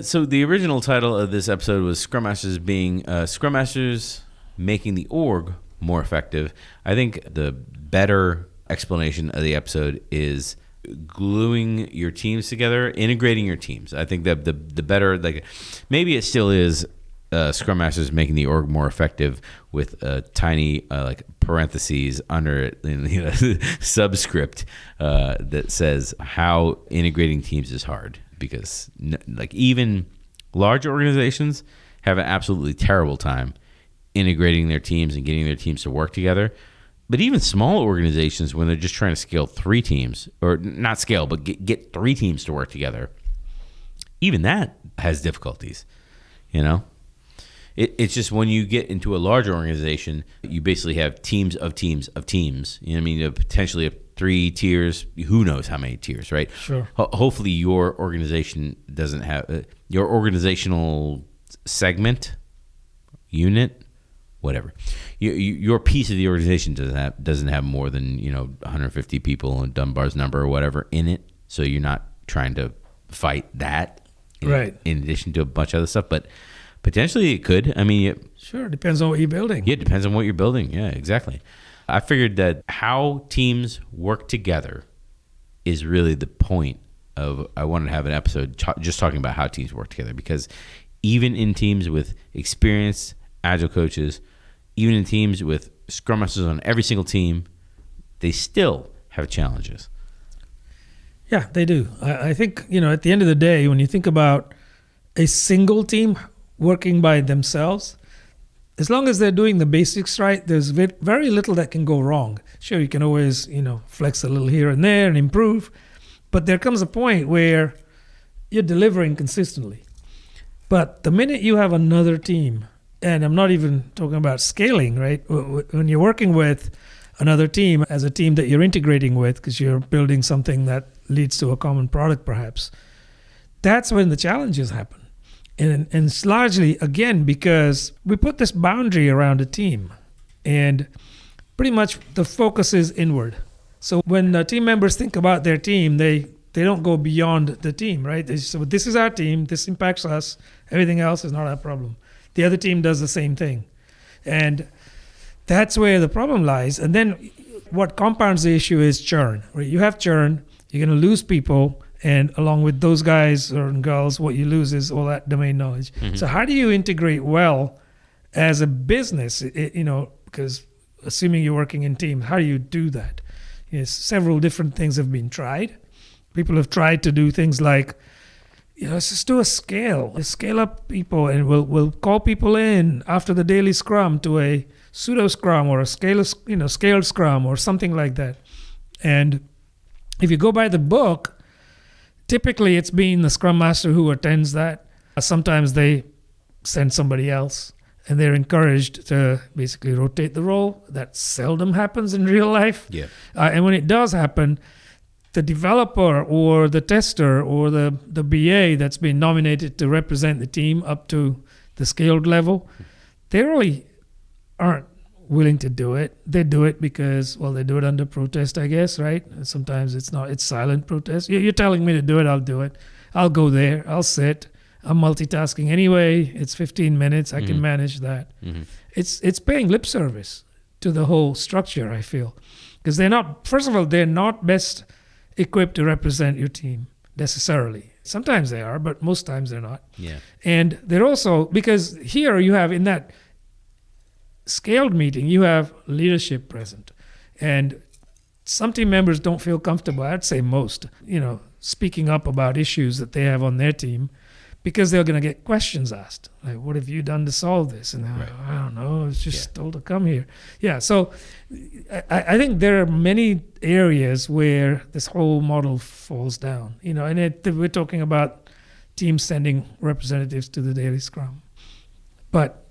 So the original title of this episode was Scrum Masters making the org more effective. I think the better explanation of the episode is gluing your teams together, integrating your teams. I think that the better, like, maybe it still is Scrum Masters making the org more effective with a tiny like parentheses under it, subscript that says how integrating teams is hard, because like even large organizations have an absolutely terrible time integrating their teams and getting their teams to work together. But even small organizations, when they're just trying to scale 3 teams, or not scale, but get 3 teams to work together, even that has difficulties, It's just when you get into a larger organization, you basically have teams of teams of teams. Potentially have 3 tiers. Who knows how many tiers, right? Sure. Hopefully your organization doesn't have your organizational segment, unit, whatever. Your piece of the organization doesn't have more than 150 people and Dunbar's number or whatever in it. So you're not trying to fight that, right? In addition to a bunch of other stuff, but potentially it could. Sure, depends on what you're building. Yeah, it depends on what you're building. Yeah, exactly. I figured that how teams work together is really the point of. I wanted to have an episode just talking about how teams work together, because even in teams with experienced Agile coaches, even in teams with Scrum Masters on every single team, they still have challenges. Yeah, they do. I think, at the end of the day, when you think about a single team working by themselves, as long as they're doing the basics right, there's very little that can go wrong. Sure, you can always, flex a little here and there and improve, but there comes a point where you're delivering consistently. But the minute you have another team, and I'm not even talking about scaling, right? When you're working with another team as a team that you're integrating with, because you're building something that leads to a common product perhaps, that's when the challenges happen. And it's largely, again, because we put this boundary around a team, and pretty much the focus is inward. So when the team members think about their team, they don't go beyond the team, right? They say, well, this is our team, this impacts us, everything else is not our problem. The other team does the same thing. And that's where the problem lies. And then what compounds the issue is churn, right? You have churn, you're going to lose people, and along with those guys or girls, what you lose is all that domain knowledge. Mm-hmm. So how do you integrate well as a business, because assuming you're working in teams, how do you do that? Yes, several different things have been tried. People have tried to do things like, let's just do a scale. Let's scale up people, and we'll call people in after the daily scrum to a pseudo scrum or a scaled scrum or something like that. And if you go by the book, typically it's been the scrum master who attends that. Sometimes they send somebody else, and they're encouraged to basically rotate the role. That seldom happens in real life. Yeah. And when it does happen, the developer or the tester or the BA that's been nominated to represent the team up to the scaled level, they really aren't willing to do it. They do it because, they do it under protest, I guess, right? And sometimes it's silent protest. You're telling me to do it, I'll do it. I'll go there, I'll sit. I'm multitasking anyway. It's 15 minutes, I can manage that. Mm-hmm. It's paying lip service to the whole structure, I feel. Because they're not best equipped to represent your team necessarily. Sometimes they are, but most times they're not. Yeah. And they're also, because here you have, in that scaled meeting, you have leadership present. And some team members don't feel comfortable, I'd say most, speaking up about issues that they have on their team, because they're going to get questions asked. Like, what have you done to solve this? And they're like, I don't know, I was just told to come here. Yeah, so I think there are many areas where this whole model falls down. And we're talking about teams sending representatives to the daily scrum. But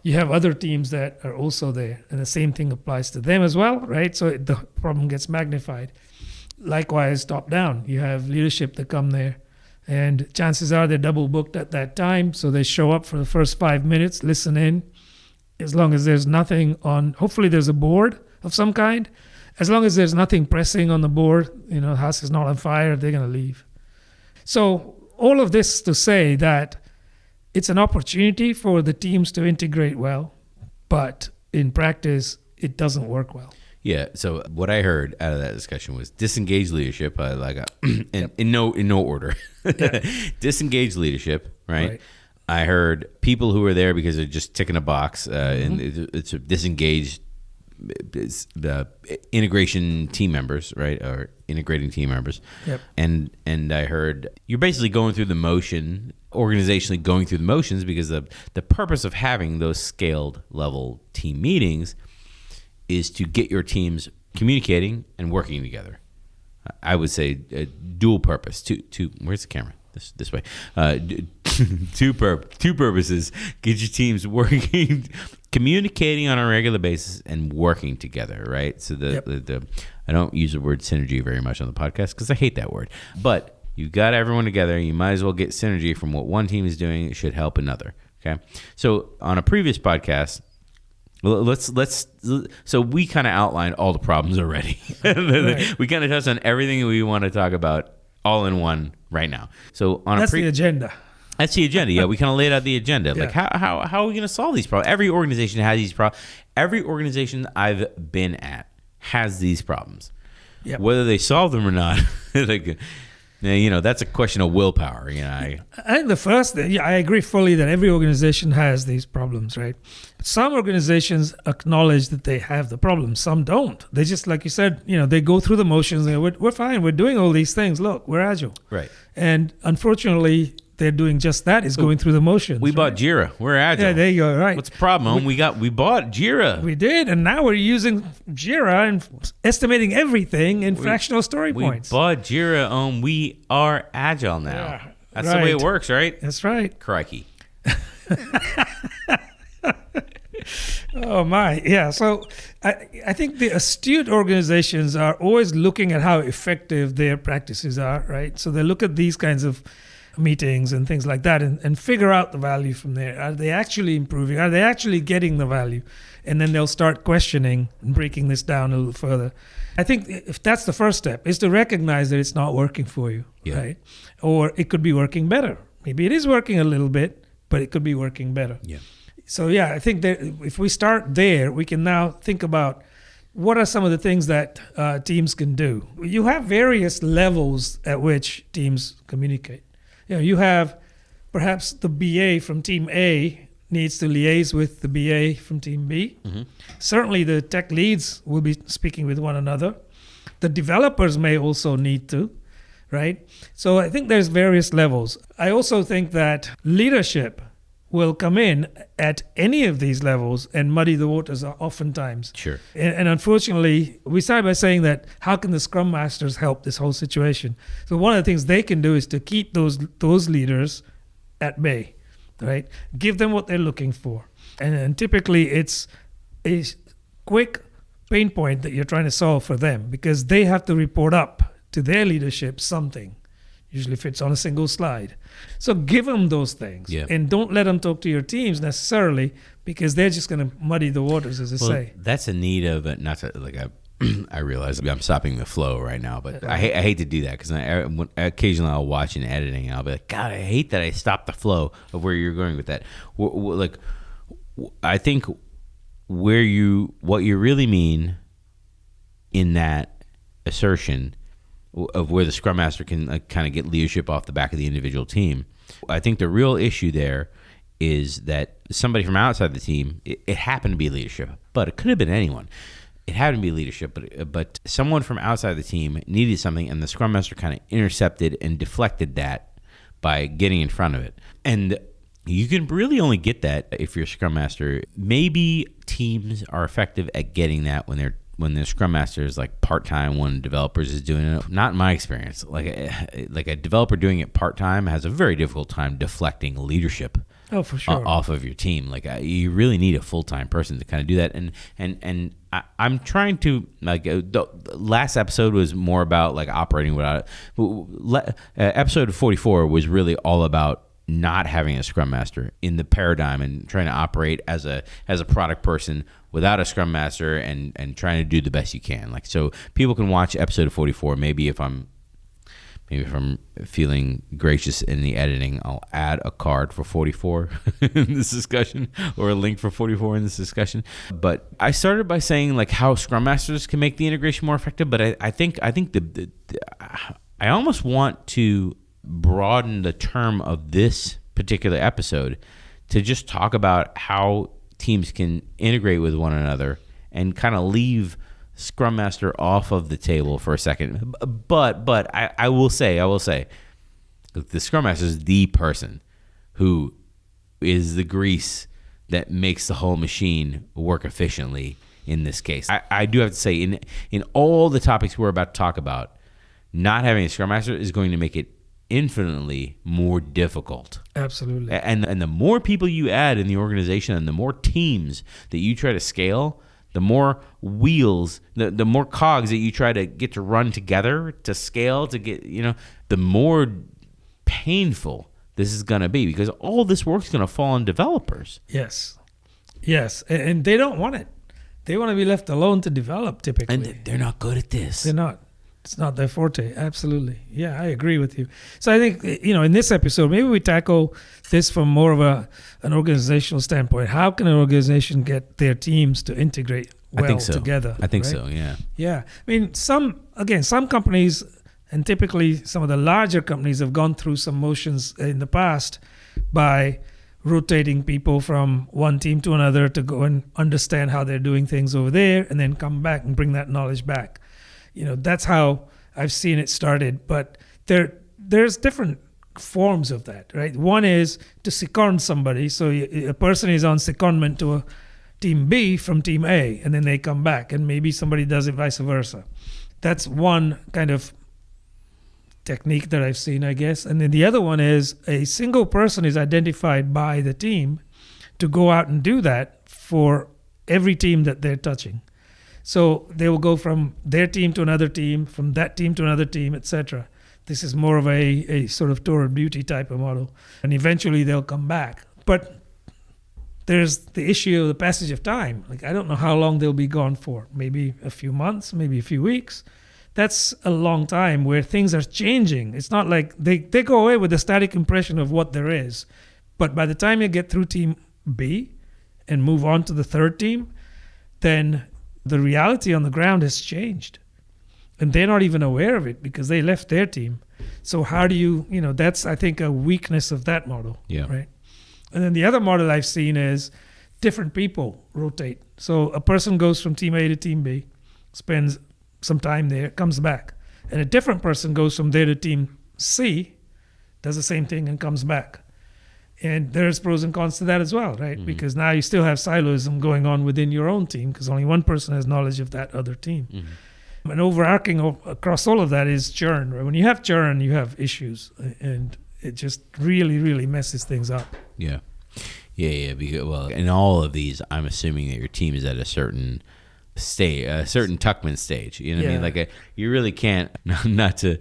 you have other teams that are also there, and the same thing applies to them as well, right? So the problem gets magnified. Likewise, top down, you have leadership that come there, and chances are they're double booked at that time, so they show up for the first 5 minutes, listen in. As long as there's nothing on, hopefully there's a board of some kind. As long as there's nothing pressing on the board, the house is not on fire, they're going to leave. So all of this to say that it's an opportunity for the teams to integrate well, but in practice, it doesn't work well. Yeah. So what I heard out of that discussion was disengaged leadership, in no order. Yeah. Disengaged leadership, right? I heard people who are there because they're just ticking a box, and it's a disengaged integration team members, right? Or integrating team members. Yep. And I heard you're basically going through the motion, organizationally going through the motions, because the purpose of having those scaled level team meetings is to get your teams communicating and working together. I would say dual purpose. Two. Where's the camera? This way. Two purposes. Get your teams working, communicating on a regular basis, and working together. Right. So the I don't use the word synergy very much on the podcast because I hate that word. But you got everyone together. You might as well get synergy from what one team is doing. It should help another. Okay. So on a previous podcast, so we kind of outlined all the problems already. Right. We kind of touched on everything we want to talk about all in one right now. So on that's the agenda. That's the agenda. Yeah, we kind of laid out the agenda. Yeah. Like how are we going to solve these problems? Every organization has these problems. Every organization I've been at has these problems. Yep. Whether they solve them or not, that's a question of willpower. I think the first thing, I agree fully that every organization has these problems, right? But some organizations acknowledge that they have the problems. Some don't. They just, like you said, they go through the motions. We're fine. We're doing all these things. Look, we're agile. Right. And unfortunately, they're doing just that, is going through the motions. We bought Jira. We're agile. Yeah, there you go. Right. What's the problem? We bought Jira. We did, and now we're using Jira and estimating everything in fractional story points. We bought Jira. We are agile now. Yeah, that's the way it works, right? That's right. Crikey. Oh my, yeah. So I think the astute organizations are always looking at how effective their practices are, right? So they look at these kinds of meetings and things like that and figure out the value from there. Are they actually improving? Are they actually getting the value? And then they'll start questioning and breaking this down a little further. I think if that's the first step, is to recognize that it's not working for you, right? Or it could be working better. Maybe it is working a little bit, but it could be working better. Yeah. So I think that if we start there, we can now think about what are some of the things that teams can do. You have various levels at which teams communicate. You have perhaps the BA from team A needs to liaise with the BA from team B. Mm-hmm. Certainly the tech leads will be speaking with one another. The developers may also need to, right? So I think there's various levels. I also think that leadership will come in at any of these levels and muddy the waters oftentimes. Sure. And unfortunately, we started by saying that how can the Scrum Masters help this whole situation? So one of the things they can do is to keep those leaders at bay, right? Give them what they're looking for. And typically it's a quick pain point that you're trying to solve for them because they have to report up to their leadership something. Usually fits on a single slide. So give them those things and don't let them talk to your teams necessarily because they're just going to muddy the waters, as I say. That's a need of I realize I'm stopping the flow right now, but I hate to do that because occasionally I'll watch an editing and I'll be like, God, I hate that I stopped the flow of where you're going with that. I think what you really mean in that assertion of where the Scrum Master can kind of get leadership off the back of the individual team. I think the real issue there is that somebody from outside the team, it happened to be leadership, but it could have been anyone. It happened to be leadership, but someone from outside the team needed something, and the Scrum Master kind of intercepted and deflected that by getting in front of it. And you can really only get that if you're a Scrum Master. Maybe teams are effective at getting that when the Scrum Master is like part-time, when developers is doing it. Not in my experience. Like a developer doing it part-time has a very difficult time deflecting leadership for sure. Off of your team. You really need a full-time person to kind of do that. And I'm trying to, the last episode was more about operating without it. Episode 44 was really all about not having a Scrum Master in the paradigm and trying to operate as a product person without a Scrum Master and trying to do the best you can. So people can watch episode 44. Maybe if I'm maybe if I'm feeling gracious in the editing, I'll add a card for 44 in this discussion, or a link for 44 in this discussion. But I started by saying like how Scrum Masters can make the integration more effective. But I think I almost want to broaden the term of this particular episode to just talk about how teams can integrate with one another and kind of leave Scrum Master off of the table for a second. But I will say, the Scrum Master is the person who is the grease that makes the whole machine work efficiently in this case. I do have to say, in all the topics we're about to talk about, not having a Scrum Master is going to make it infinitely more difficult. Absolutely. And the more people you add in the organization and the more teams that you try to scale, the more wheels, the more cogs that you try to get to run together to scale, to get, the more painful this is going to be, because all this work is going to fall on developers. Yes. And they don't want it. They want to be left alone to develop, typically. And they're not good at this. They're not. It's not their forte. Absolutely. Yeah, I agree with you. So I think, in this episode, maybe we tackle this from more of an organizational standpoint. How can an organization get their teams to integrate well together? I think so, yeah. Yeah. I mean, some companies, and typically some of the larger companies, have gone through some motions in the past by rotating people from one team to another to go and understand how they're doing things over there, and then come back and bring that knowledge back. That's how I've seen it started. But there's different forms of that, right? One is to second somebody. So a person is on secondment to a team B from team A, and then they come back, and maybe somebody does it vice versa. That's one kind of technique that I've seen, I guess. And then the other one is a single person is identified by the team to go out and do that for every team that they're touching. So they will go from their team to another team, from that team to another team, etc. This is more of a sort of tour of duty type of model. And eventually they'll come back. But there's the issue of the passage of time. Like, I don't know how long they'll be gone for. Maybe a few months, maybe a few weeks. That's a long time where things are changing. It's not like they go away with a static impression of what there is. But by the time you get through team B and move on to the third team, then the reality on the ground has changed. And they're not even aware of it because they left their team. So how do you, that's, I think, a weakness of that model. Yeah. Right. And then the other model I've seen is different people rotate. So a person goes from team A to team B, spends some time there, comes back. And a different person goes from there to team C, does the same thing, and comes back. And there's pros and cons to that as well, right? Mm-hmm. Because now you still have siloism going on within your own team because only one person has knowledge of that other team. Mm-hmm. And overarching across all of that is churn, right? When you have churn, you have issues, and it just really, really messes things up. Yeah. Because, well, in all of these, I'm assuming that your team is at a certain stage, a certain Tuckman stage. You know what I mean? Like you really can't, not to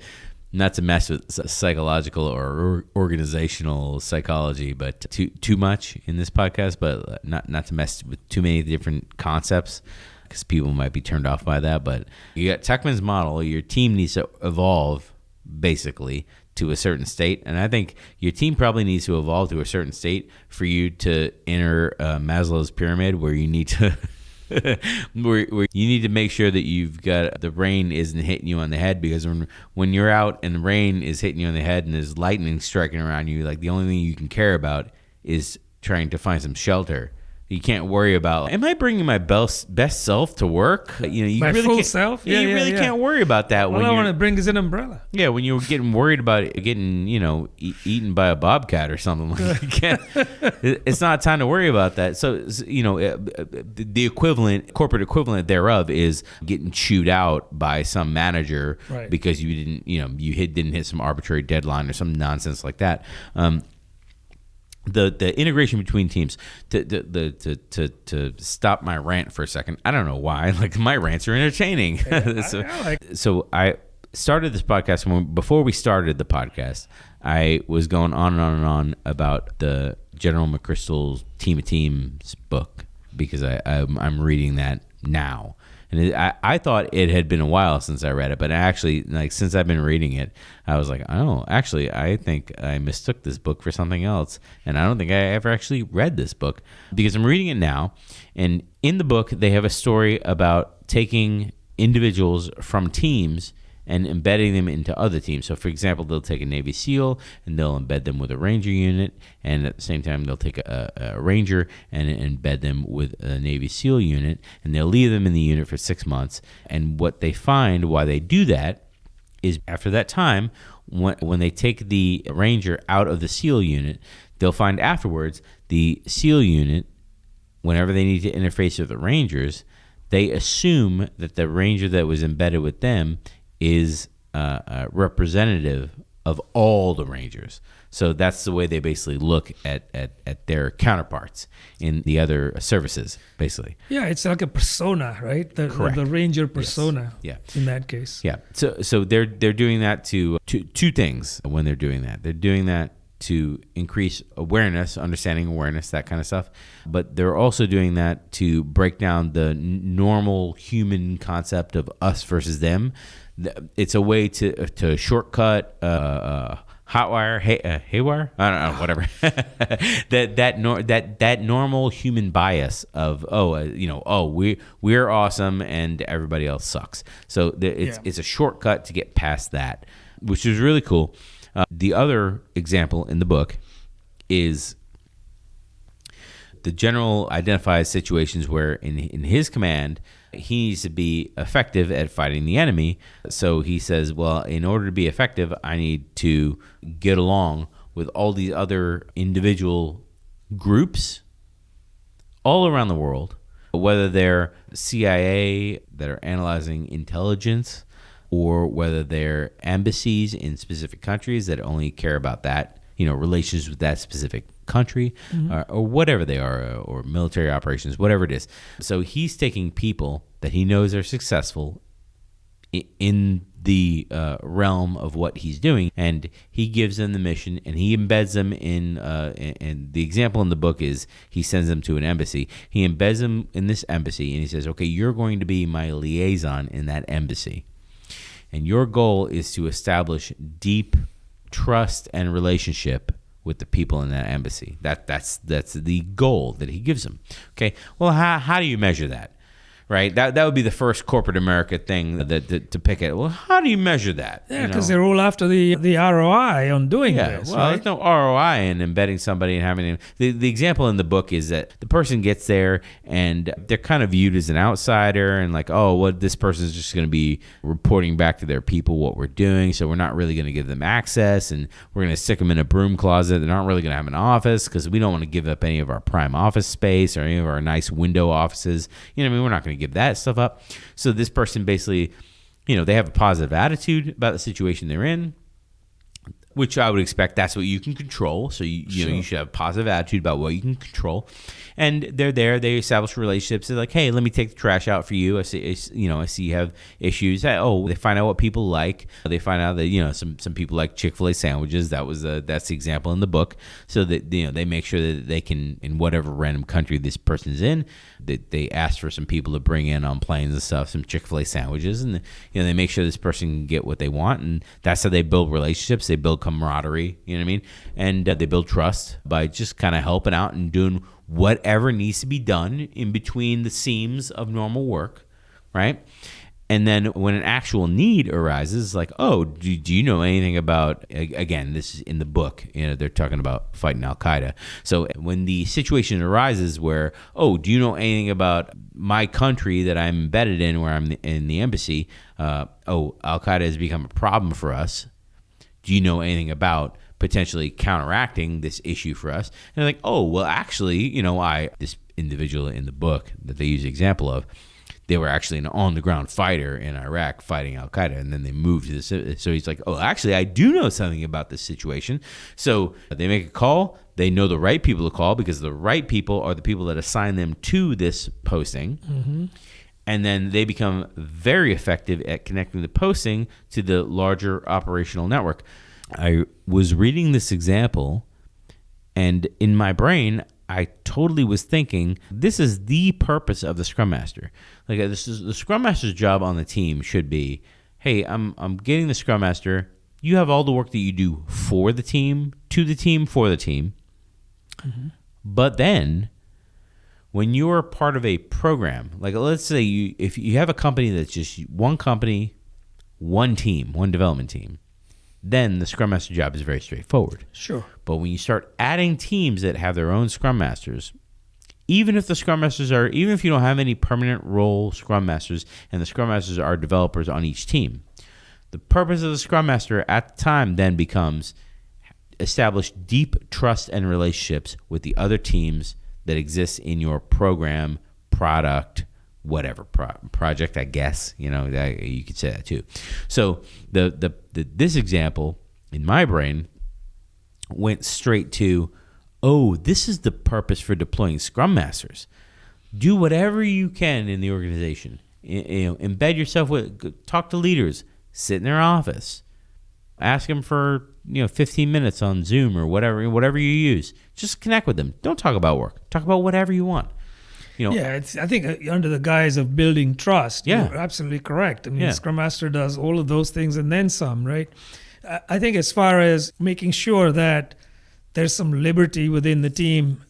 mess with psychological or organizational psychology, but too much in this podcast, but not to mess with too many different concepts because people might be turned off by that. But you got Tuckman's model. Your team needs to evolve basically to a certain state, and I think your team probably needs to evolve to a certain state for you to enter Maslow's pyramid, where you need to where you need to make sure that you've got the rain isn't hitting you on the head, because when you're out and the rain is hitting you on the head and there's lightning striking around you, like the only thing you can care about is trying to find some shelter. You can't worry about, am I bringing my best self to work? You my really full can't, self? You really can't worry about that. All I want to bring is an umbrella. Yeah, when you're getting worried about getting, eaten by a bobcat or something, like you can't. It's not time to worry about that. So, the corporate equivalent thereof is getting chewed out by some manager because you didn't, didn't hit some arbitrary deadline or some nonsense like that. The integration between teams, to stop my rant for a second. I don't know why. Like, my rants are entertaining. So I started this podcast. Before we started the podcast, I was going on and on and on about the General McChrystal's Team of Teams book, because I'm reading that now. And I thought it had been a while since I read it, but actually, like, since I've been reading it, I was like, oh, actually, I think I mistook this book for something else, and I don't think I ever actually read this book, because I'm reading it now. And in the book, they have a story about taking individuals from teams and embedding them into other teams. So, for example, they'll take a Navy SEAL and they'll embed them with a Ranger unit, and at the same time, they'll take a Ranger and embed them with a Navy SEAL unit, and they'll leave them in the unit for 6 months. And what they find why they do that is after that time, when they take the Ranger out of the SEAL unit, they'll find afterwards the SEAL unit, whenever they need to interface with the Rangers, they assume that the Ranger that was embedded with them is representative of all the Rangers. So that's the way they basically look at their counterparts in the other services, basically. Yeah, it's like a persona, right? Correct. The Ranger persona. Yes. Yeah. In that case. Yeah. So they're doing that to two things when they're doing that. They're doing that to increase awareness, understanding awareness, that kind of stuff. But they're also doing that to break down the normal human concept of us versus them. It's a way to shortcut hotwire, haywire. I don't know, whatever. that normal human bias of we're awesome and everybody else sucks. So it's a shortcut to get past that, which is really cool. The other example in the book is the general identifies situations where in his command, he needs to be effective at fighting the enemy. So he says, well, in order to be effective, I need to get along with all these other individual groups all around the world, whether they're CIA that are analyzing intelligence, or whether they're embassies in specific countries that only care about that, relations with that specific country, or whatever they are, or military operations, whatever it is. So he's taking people that he knows are successful in the realm of what he's doing, and he gives them the mission, and he embeds them in, and the example in the book is he sends them to an embassy. He embeds them in this embassy, and he says, okay, you're going to be my liaison in that embassy. And your goal is to establish deep trust and relationship with the people in that embassy. That's the goal that he gives them. Okay. Well, how do you measure that? Right? That would be the first corporate America thing to pick at. Well, how do you measure that? Yeah, because they're all after the ROI on doing this. Well, right? There's no ROI in embedding somebody and having them. The example in the book is that the person gets there and they're kind of viewed as an outsider and like, oh, well, this person is just going to be reporting back to their people what we're doing, so we're not really going to give them access, and we're going to stick them in a broom closet. They're not really going to have an office because we don't want to give up any of our prime office space or any of our nice window offices. We're not going to give that stuff up. So this person basically, they have a positive attitude about the situation they're in, which I would expect that's what you can control. So you should have a positive attitude about what you can control. And they're there. They establish relationships. They're like, hey, let me take the trash out for you. I see you have issues. They find out what people like. They find out that some people like Chick-fil-A sandwiches. That's the example in the book. So that they make sure that they can, in whatever random country this person's in, that they ask for some people to bring in on planes and stuff some Chick-fil-A sandwiches, and they make sure this person can get what they want. And that's how they build relationships. They build camaraderie. You know what I mean? And they build trust by just kind of helping out and doing whatever needs to be done in between the seams of normal work, right? And then when an actual need arises, like, oh, do you know anything about, again, this is in the book, they're talking about fighting Al-Qaeda. So when the situation arises where, oh, do you know anything about my country that I'm embedded in, where I'm in the embassy? Al-Qaeda has become a problem for us. Do you know anything about potentially counteracting this issue for us? And they're like, oh, well, actually, this individual in the book that they use the example of, they were actually an on-the-ground fighter in Iraq fighting Al-Qaeda, and then they moved to this. So he's like, oh, actually, I do know something about this situation. So they make a call. They know the right people to call because the right people are the people that assign them to this posting. Mm-hmm. And then they become very effective at connecting the posting to the larger operational network. I was reading this example, and in my brain, I totally was thinking, this is the purpose of the Scrum Master. Like this is the Scrum Master's job on the team should be, hey, I'm getting the Scrum Master. You have all the work that you do for the team, to the team, for the team. Mm-hmm. But then when you're part of a program, like let's say if you have a company that's just one company, one team, one development team, then the Scrum Master job is very straightforward. Sure. But when you start adding teams that have their own Scrum Masters, even if you don't have any permanent role Scrum Masters and the Scrum Masters are developers on each team, the purpose of the Scrum Master at the time then becomes establish deep trust and relationships with the other teams that exist in your program, product, whatever project, I guess, you could say that too. So this example in my brain went straight to, this is the purpose for deploying Scrum Masters. Do whatever you can in the organization. Embed yourself talk to leaders, sit in their office, ask them for 15 minutes on Zoom or whatever you use. Just connect with them. Don't talk about work. Talk about whatever you want. I think under the guise of building trust, yeah. You're absolutely correct. I mean, Scrum Master does all of those things and then some, right? I think as far as making sure that there's some liberty within the team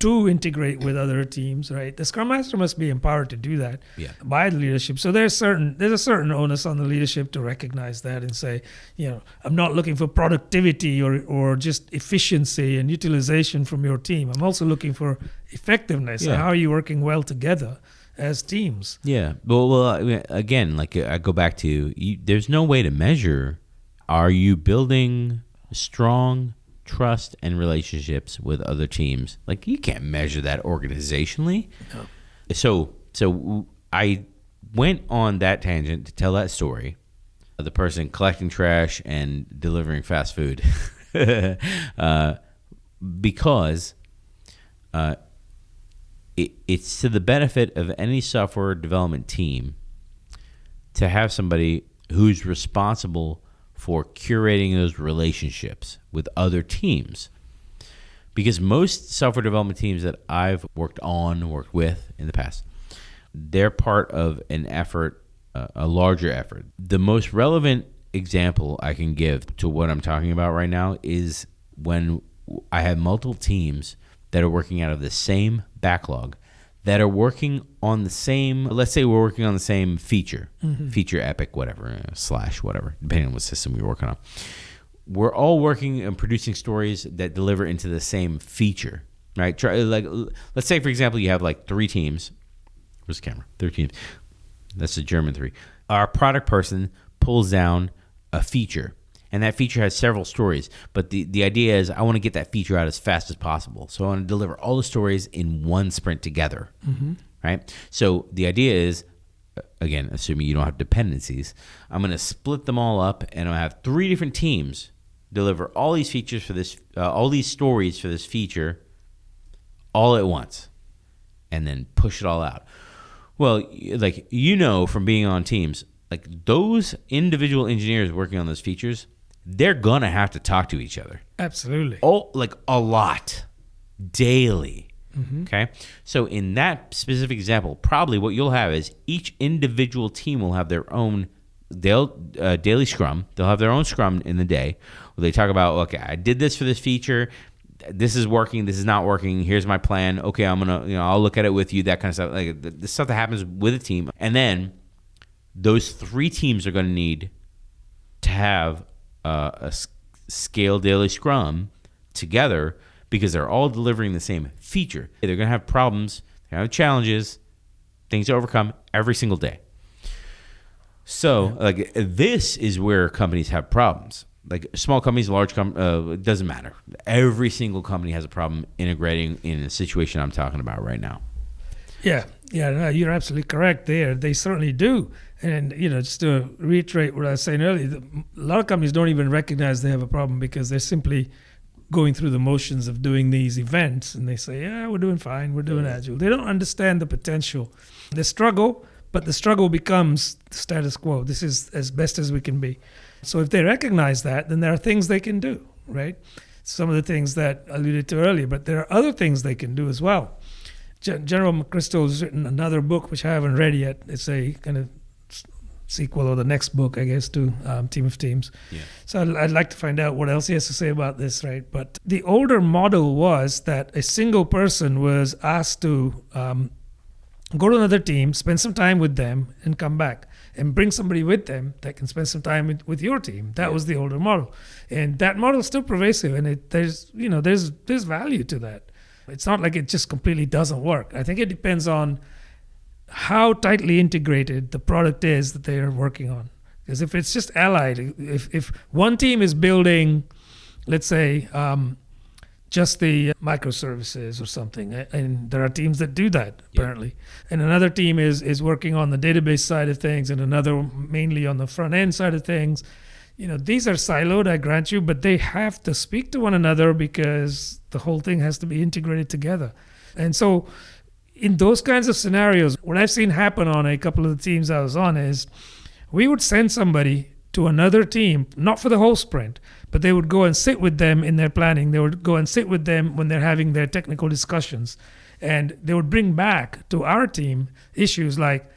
to integrate with other teams, right? The Scrum Master must be empowered to do that by the leadership. So there's a certain onus on the leadership to recognize that and say, I'm not looking for productivity or just efficiency and utilization from your team. I'm also looking for effectiveness. Yeah. And how are you working well together as teams? Yeah. Well, again, like I go back to, there's no way to measure, are you building strong trust and relationships with other teams? Like you can't measure that organizationally. No. So I went on that tangent to tell that story of the person collecting trash and delivering fast food because it's to the benefit of any software development team to have somebody who's responsible for curating those relationships with other teams. Because most software development teams that I've worked with in the past, they're part of an effort, a larger effort. The most relevant example I can give to what I'm talking about right now is when I have multiple teams that are working out of the same backlog, that are working on the same, let's say we're working on the same feature, feature epic, whatever, / whatever, depending on what system we're working on. We're all working and producing stories that deliver into the same feature, right? Let's say, for example, you have like 3 teams. Where's the camera? 3 teams. That's the German 3. Our product person pulls down a feature, and that feature has several stories. But the idea is I want to get that feature out as fast as possible. So I want to deliver all the stories in one sprint together, right? So the idea is, again, assuming you don't have dependencies, I'm going to split them all up, and I'll have 3 different teams deliver all these features for this, all these stories for this feature all at once, and then push it all out. Well, like, from being on teams, like those individual engineers working on those features, they're going to have to talk to each other. Absolutely. Oh, like a lot, daily. Okay? So in that specific example, probably what you'll have is each individual team will have their own daily Scrum. They'll have their own Scrum in the day where they talk about, okay, I did this for this feature. This is working. This is not working. Here's my plan. Okay, I'm going to, I'll look at it with you, that kind of stuff. Like the stuff that happens with a team. And then those 3 teams are going to need to have a scale daily Scrum together because they're all delivering the same feature. They're going to have problems, they're going to have challenges, things to overcome every single day. So, like, this is where companies have problems. Like, small companies, large companies, it doesn't matter. Every single company has a problem integrating in a situation I'm talking about right now. Yeah, no, you're absolutely correct there. They certainly do. And, just to reiterate what I was saying earlier, a lot of companies don't even recognize they have a problem because they're simply going through the motions of doing these events. And they say, yeah, we're doing fine. We're doing Agile. They don't understand the potential. They struggle, but the struggle becomes the status quo. This is as best as we can be. So if they recognize that, then there are things they can do, right? some of the things that I alluded to earlier, but there are other things they can do as well. General McChrystal has written another book, which I haven't read yet. It's a kind of sequel or the next book, I guess, to Team of Teams. Yeah. So I'd like to find out what else he has to say about this, right? But the older model was that a single person was asked to go to another team, spend some time with them, and come back. And bring somebody with them that can spend some time with your team. That was the older model. And that model is still pervasive, and there's value to that. It's not like it just completely doesn't work. I think it depends on how tightly integrated the product is that they are working on. Because if it's just allied, if one team is building, let's say, just the microservices or something, and there are teams that do that apparently, and another team is working on the database side of things, and another mainly on the front end side of things. These are siloed, I grant you, but they have to speak to one another because the whole thing has to be integrated together. And so in those kinds of scenarios, what I've seen happen on a couple of the teams I was on is we would send somebody to another team, not for the whole sprint, but they would go and sit with them in their planning. They would go and sit with them when they're having their technical discussions. And they would bring back to our team issues like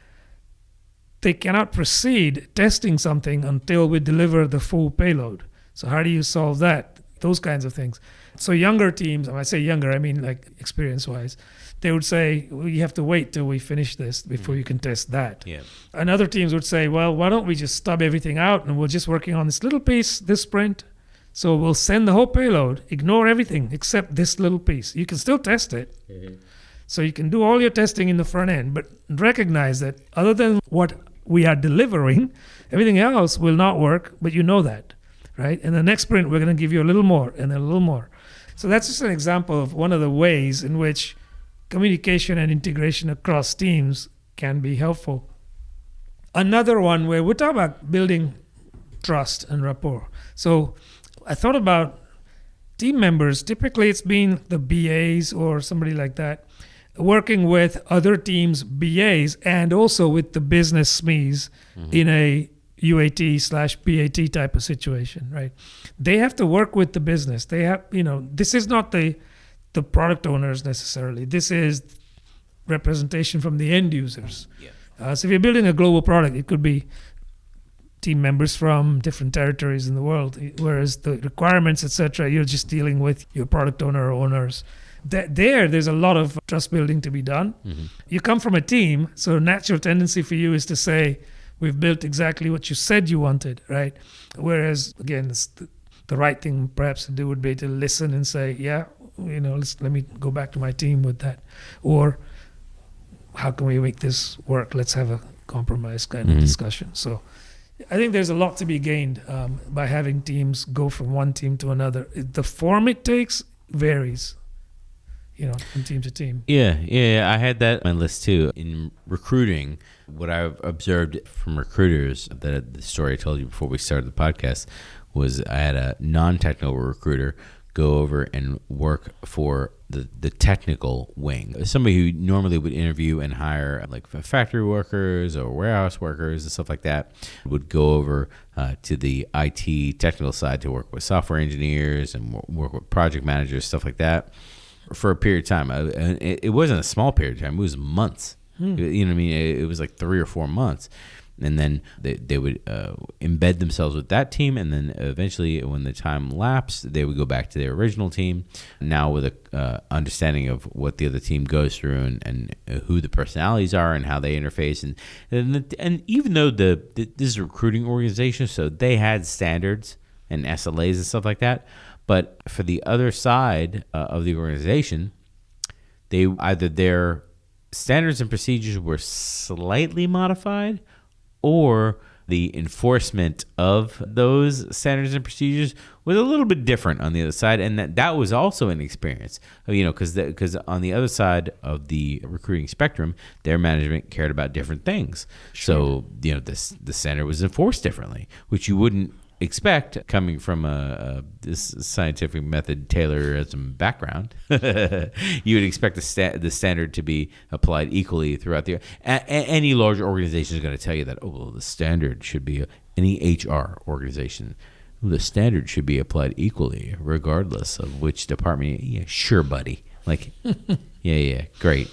they cannot proceed testing something until we deliver the full payload. So how do you solve that? Those kinds of things. So younger teams, when I say younger, I mean like experience-wise, they would say, well, you have to wait till we finish this before you can test that. Yeah. And other teams would say, well, why don't we just stub everything out and we're just working on this little piece, this sprint. So we'll send the whole payload, ignore everything except this little piece. You can still test it. Mm-hmm. So you can do all your testing in the front end, but recognize that other than what we are delivering, everything else will not work, but you know that, right? And the next sprint, we're going to give you a little more and a little more. So that's just an example of one of the ways in which communication and integration across teams can be helpful. Another one where we're talking about building trust and rapport. So I thought about team members. Typically it's been the BAs or somebody like that working with other teams' BAs and also with the business SMEs in a UAT/BAT type of situation, right? They have to work with the business. They have, this is not the product owners necessarily. This is representation from the end users. Yeah. So if you're building a global product, it could be team members from different territories in the world, whereas the requirements, etc., you're just dealing with your product owner or owners. There's a lot of trust building to be done. Mm-hmm. You come from a team, so a natural tendency for you is to say, we've built exactly what you said you wanted, right? Whereas, again, the right thing perhaps to do would be to listen and say, yeah, let me go back to my team with that. Or how can we make this work? Let's have a compromise kind of discussion. So I think there's a lot to be gained by having teams go from one team to another. The form it takes varies, from team to team. Yeah. I had that on my list too. In recruiting, what I've observed from recruiters, the story I told you before we started the podcast, was I had a non-technical recruiter go over and work for the technical wing. Somebody who normally would interview and hire like factory workers or warehouse workers and stuff like that would go over to the IT technical side to work with software engineers and work with project managers, stuff like that, for a period of time. It wasn't a small period of time. It was months. You know what I mean? It was like 3 or 4 months. And then they would embed themselves with that team, and then eventually, when the time lapsed, they would go back to their original team. Now with a understanding of what the other team goes through and who the personalities are and how they interface, and even though this is a recruiting organization, so they had standards and SLAs and stuff like that, but for the other side of the organization, they either their standards and procedures were slightly modified, or the enforcement of those standards and procedures was a little bit different on the other side, and that was also an experience. Because on the other side of the recruiting spectrum, their management cared about different things. Sure. So the standard was enforced differently, which you wouldn't expect coming from this scientific method Taylorism background. You would expect the standard to be applied equally throughout any large organization is going to tell you that, the standard should be any HR organization. The standard should be applied equally, regardless of which department. Yeah, sure, buddy. Like, yeah, great.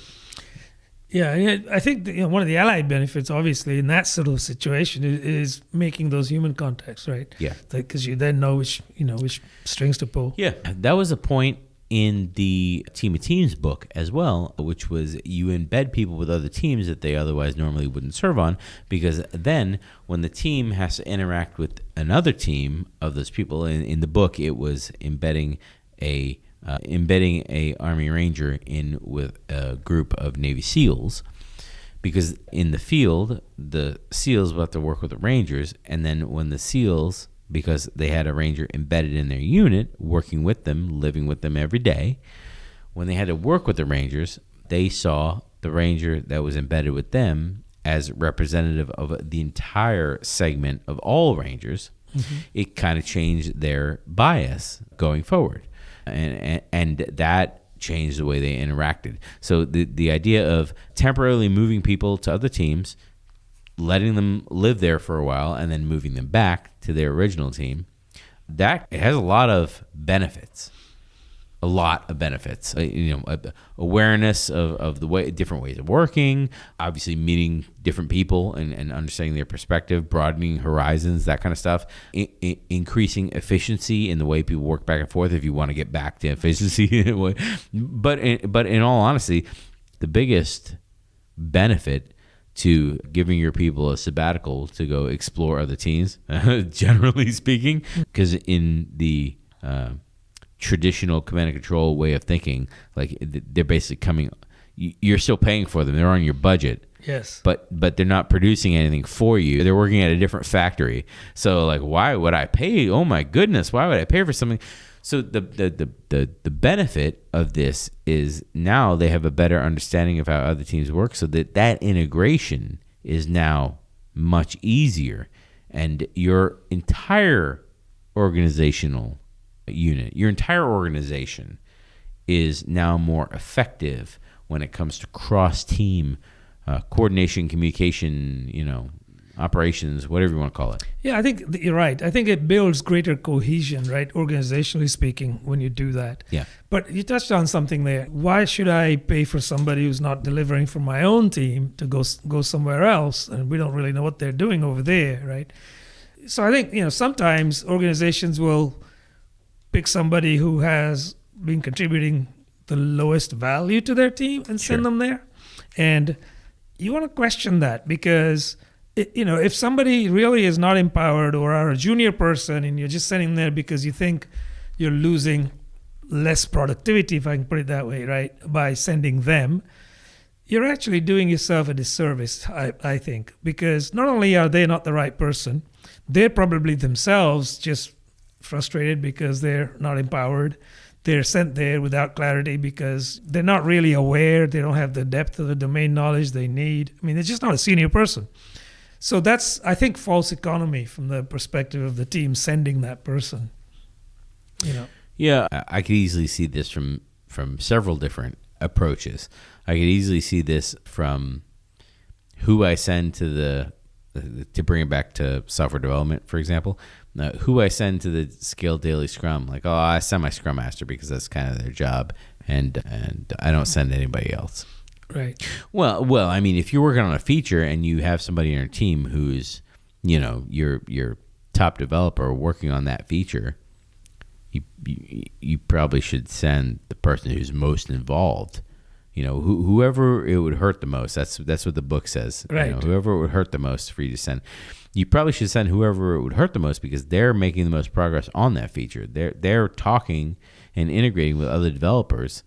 Yeah, I think one of the allied benefits, obviously, in that sort of situation is making those human contacts, right? Yeah. Because you then know which strings to pull. Yeah, that was a point in the Team of Teams book as well, which was you embed people with other teams that they otherwise normally wouldn't serve on, because then when the team has to interact with another team of those people, in the book it was embedding a Army Ranger in with a group of Navy SEALs, because in the field the SEALs will have to work with the Rangers, and then when the SEALs, because they had a Ranger embedded in their unit, working with them, living with them every day, when they had to work with the Rangers, they saw the Ranger that was embedded with them as representative of the entire segment of all Rangers. Mm-hmm. It kind of changed their bias going forward. And that changed the way they interacted. So the idea of temporarily moving people to other teams, letting them live there for a while, and then moving them back to their original team, that it has a lot of benefits. Awareness of the different ways of working, obviously meeting different people and understanding their perspective, broadening horizons, that kind of stuff, increasing efficiency in the way people work back and forth, if you want to get back to efficiency. But in all honesty, the biggest benefit to giving your people a sabbatical to go explore other teams, generally speaking, because in the traditional command and control way of thinking, like they're basically coming, you're still paying for them, they're on your budget. Yes. But they're not producing anything for you. They're working at a different factory. So like, why would I pay? Oh my goodness, why would I pay for something? So the benefit of this is now they have a better understanding of how other teams work, so that integration is now much easier, and your entire organizational unit, your entire organization is now more effective when it comes to cross-team coordination, communication, operations, whatever you want to call it. Yeah, I think you're right. I think it builds greater cohesion, right, organizationally speaking, when you do that. Yeah. But you touched on something there. Why should I pay for somebody who's not delivering for my own team to go somewhere else, and we don't really know what they're doing over there, right? So I think, sometimes organizations will pick somebody who has been contributing the lowest value to their team and send them there. And you want to question that, because if somebody really is not empowered or are a junior person and you're just sending there because you think you're losing less productivity, if I can put it that way, right, by sending them, you're actually doing yourself a disservice, I think, because not only are they not the right person, they're probably themselves just frustrated because they're not empowered. They're sent there without clarity because they're not really aware. They don't have the depth of the domain knowledge they need. I mean, they're just not a senior person. So that's, I think, false economy from the perspective of the team sending that person. Yeah, I could easily see this from several different approaches. I could easily see this from who I send to bring it back to software development, for example. Who I send to the Scaled Daily Scrum, like, I send my Scrum Master because that's kind of their job, and I don't send anybody else. Right. Well, I mean, if you're working on a feature and you have somebody in your team who's, your top developer working on that feature, you probably should send the person who's most involved. Whoever it would hurt the most. That's what the book says. Right. Whoever it would hurt the most for you to send. You probably should send whoever it would hurt the most, because they're making the most progress on that feature. They're talking and integrating with other developers,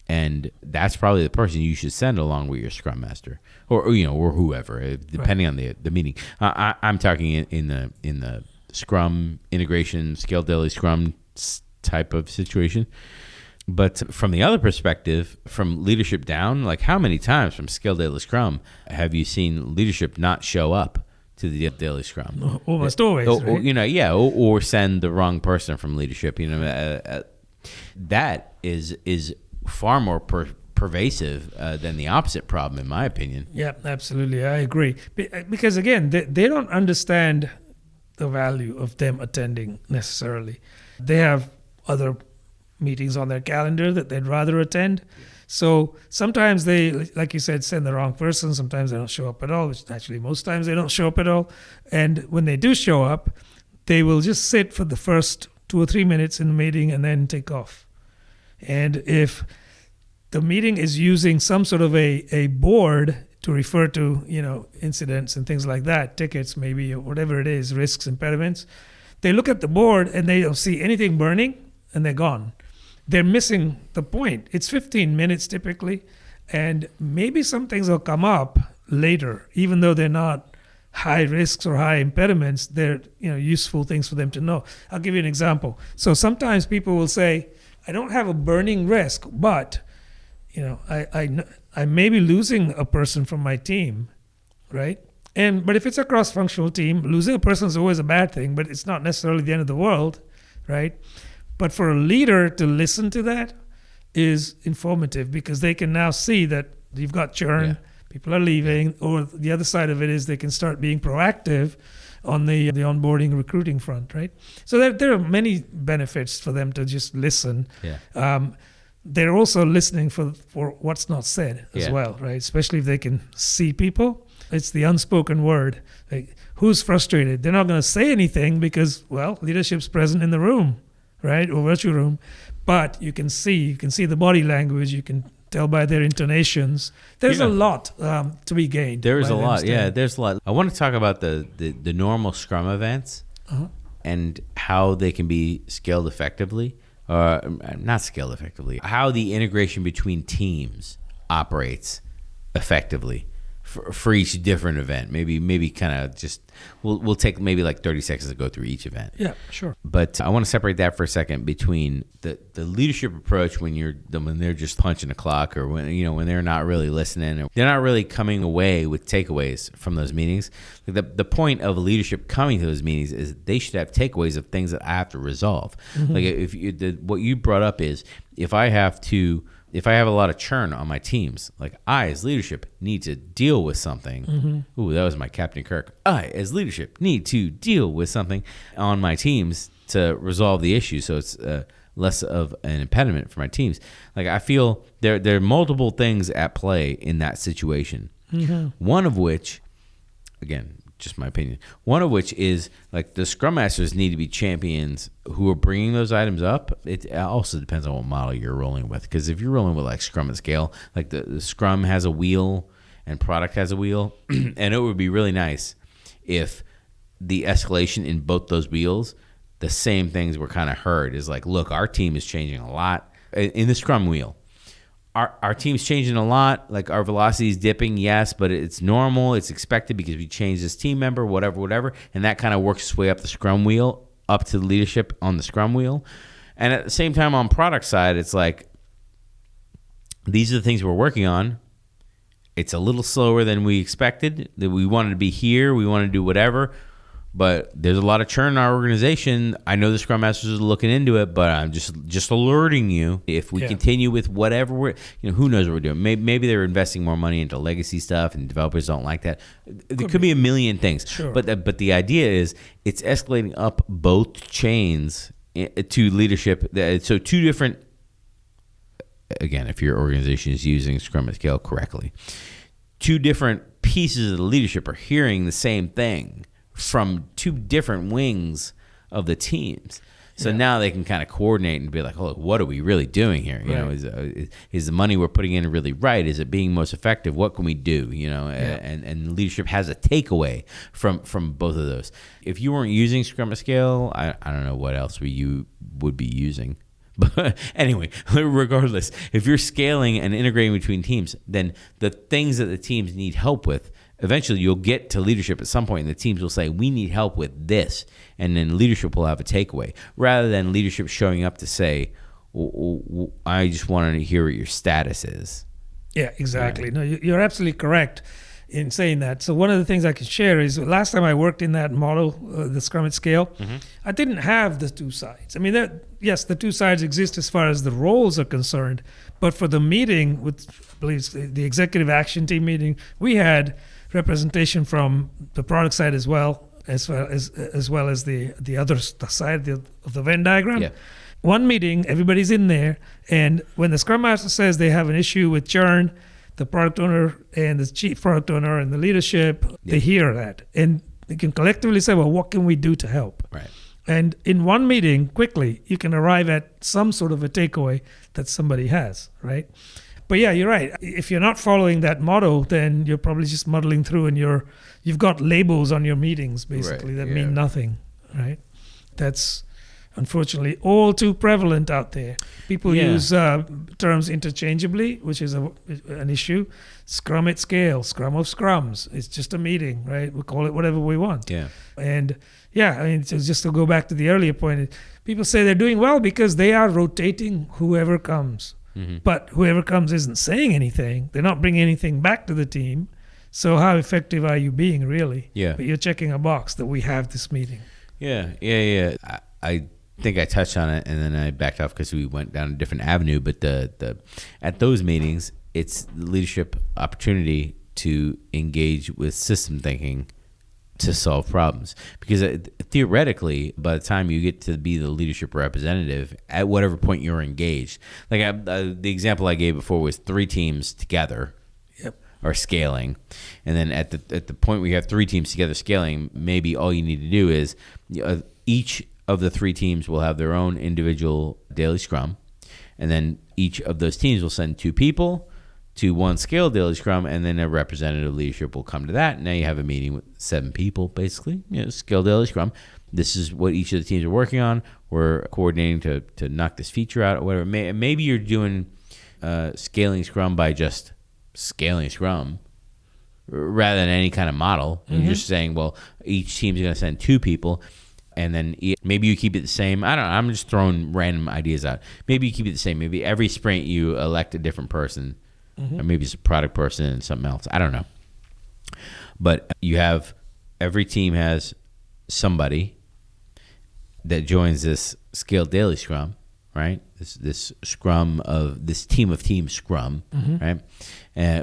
and that's probably the person you should send along with your Scrum Master or whoever, depending on the meeting. I'm talking in the Scrum integration, Scaled Daily Scrum type of situation. But from the other perspective, from leadership down, like how many times from Scaled Daily Scrum have you seen leadership not show up to the Daily Scrum? Almost always, right? Or send the wrong person from leadership. That is far more pervasive than the opposite problem, in my opinion. Yeah, absolutely. I agree. Because again, they don't understand the value of them attending necessarily. They have other meetings on their calendar that they'd rather attend. So sometimes they, like you said, send the wrong person. Sometimes they don't show up at all, which actually most times they don't show up at all. And when they do show up, they will just sit for the first 2 or 3 minutes in the meeting and then take off. And if the meeting is using some sort of a board to refer to, incidents and things like that, tickets maybe, or whatever it is, risks, impediments, they look at the board and they don't see anything burning and they're gone. They're missing the point. It's 15 minutes typically, and maybe some things will come up later, even though they're not high risks or high impediments. They're useful things for them to know. I'll give you an example. So sometimes people will say, I don't have a burning risk, but I may be losing a person from my team, right? But if it's a cross-functional team, losing a person is always a bad thing, but it's not necessarily the end of the world, right? But for a leader to listen to that is informative, because they can now see that you've got churn, people are leaving, or the other side of it is they can start being proactive on the onboarding recruiting front, right? So there are many benefits for them to just listen. They're also listening for what's not said as well, right? Especially if they can see people. It's the unspoken word. Like, who's frustrated? They're not going to say anything because, leadership's present in the room, right? Or virtual room. But you can see the body language. You can tell by their intonations. There's a lot to be gained. There's a lot. Yeah, there's a lot. I want to talk about the normal Scrum events and how they can be scaled effectively. Not scaled effectively. How the integration between teams operates effectively for each different event. Maybe kind of just we'll take maybe like 30 seconds to go through each event. Yeah, sure. But I want to separate that for a second between the leadership approach when they're just punching a clock, or when they're not really listening, or they're not really coming away with takeaways from those meetings. Like the point of leadership coming to those meetings is they should have takeaways of things that I have to resolve. Like what you brought up is if I have a lot of churn on my teams, like I as leadership need to deal with something. Ooh, that was my Captain Kirk. I as leadership need to deal with something on my teams to resolve the issue, so it's less of an impediment for my teams. Like I feel there are multiple things at play in that situation. One of which, again, just my opinion, one of which is like the Scrum Masters need to be champions who are bringing those items up. It also depends on what model you're rolling with, because if you're rolling with like Scrum at scale, like the Scrum has a wheel and product has a wheel, and it would be really nice if the escalation in both those wheels, the same things were kind of heard. Is like, look, our team is changing a lot in the Scrum wheel. Our team's changing a lot. Like our velocity is dipping, yes, but it's normal. It's expected because we changed this team member, whatever. And that kind of works its way up the Scrum wheel, up to the leadership on the Scrum wheel. And at the same time, on product side, it's like, these are the things we're working on. It's a little slower than we expected. That we wanted to be here. We want to do whatever. But there's a lot of churn in our organization. I know the Scrum Masters are looking into it, but I'm just alerting you. If we continue with whatever who knows what we're doing. Maybe they're investing more money into legacy stuff, and developers don't like that. There could be a million things. Sure. But the idea is it's escalating up both chains to leadership. So two different. Again, if your organization is using Scrum at scale correctly, two different pieces of the leadership are hearing the same thing from two different wings of the teams. So now they can kind of coordinate and be like, oh, what are we really doing here? Is the money we're putting in really right? Is it being most effective? What can we do? And leadership has a takeaway from both of those. If you weren't using Scrum at scale, I don't know what else you would be using. But anyway, regardless, if you're scaling and integrating between teams, then the things that the teams need help with, eventually you'll get to leadership at some point, and the teams will say, we need help with this. And then leadership will have a takeaway, rather than leadership showing up to say, I just wanted to hear what your status is. Yeah, exactly. Right. No, you're absolutely correct in saying that. So one of the things I can share is last time I worked in that model, the Scrum at scale, I didn't have the two sides. I mean, yes, the two sides exist as far as the roles are concerned, but for the meeting with, I believe, the executive action team meeting, we had representation from the product side as well, as well as the other side of the Venn diagram. Yeah. One meeting, everybody's in there, and when the Scrum Master says they have an issue with churn, the product owner and the chief product owner and the leadership, they hear that, and they can collectively say, well, what can we do to help? Right. And in one meeting, quickly, you can arrive at some sort of a takeaway that somebody has, right? But yeah, you're right. If you're not following that model, then you're probably just muddling through, and you've got labels on your meetings, basically, that mean nothing, right? That's unfortunately all too prevalent out there. People use terms interchangeably, which is an issue. Scrum at scale, Scrum of Scrums. It's just a meeting, right? We call it whatever we want. Yeah. And I mean, just to go back to the earlier point, people say they're doing well because they are rotating whoever comes. Mm-hmm. But whoever comes isn't saying anything. They're not bringing anything back to the team. So how effective are you being, really? Yeah. But you're checking a box that we have this meeting. Yeah. I think I touched on it, and then I backed off because we went down a different avenue. But the at those meetings, it's the leadership opportunity to engage with system thinking to solve problems. Because theoretically, by the time you get to be the leadership representative, at whatever point you're engaged, like the example I gave before was 3 teams together. Yep. Are scaling, and then at the point where you have 3 teams together scaling, maybe all you need to do is each of the 3 teams will have their own individual daily scrum, and then each of those teams will send 2 people to one scale daily scrum, and then a representative leadership will come to that. Now you have a meeting with 7 people, basically, scale daily scrum. This is what each of the teams are working on. We're coordinating to knock this feature out or whatever. Maybe you're doing scaling scrum by just scaling scrum rather than any kind of model. Mm-hmm. You're just saying, well, each team's going to send 2 people, and then maybe you keep it the same. I don't know. I'm just throwing random ideas out. Maybe you keep it the same. Maybe every sprint you elect a different person, or maybe it's a product person and something else. I don't know. But every team has somebody that joins this scaled daily scrum, right? This scrum of this team of teams scrum, right?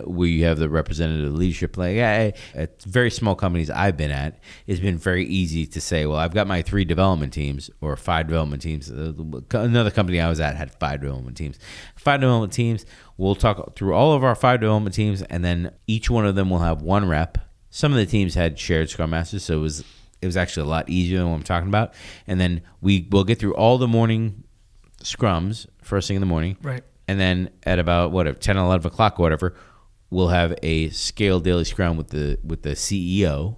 Where you have the representative leadership. Like at very small companies I've been at, it's been very easy to say, well, I've got my 3 development teams or 5 development teams. Another company I was at had 5 development teams. 5 development teams. We'll talk through all of our 5 development teams, and then each one of them will have 1 rep. Some of the teams had shared scrum masters, so it was actually a lot easier than what I'm talking about. And then we'll get through all the morning scrums first thing in the morning, right? And then at about 10 or 11 o'clock or whatever, we'll have a scaled daily scrum with the CEO,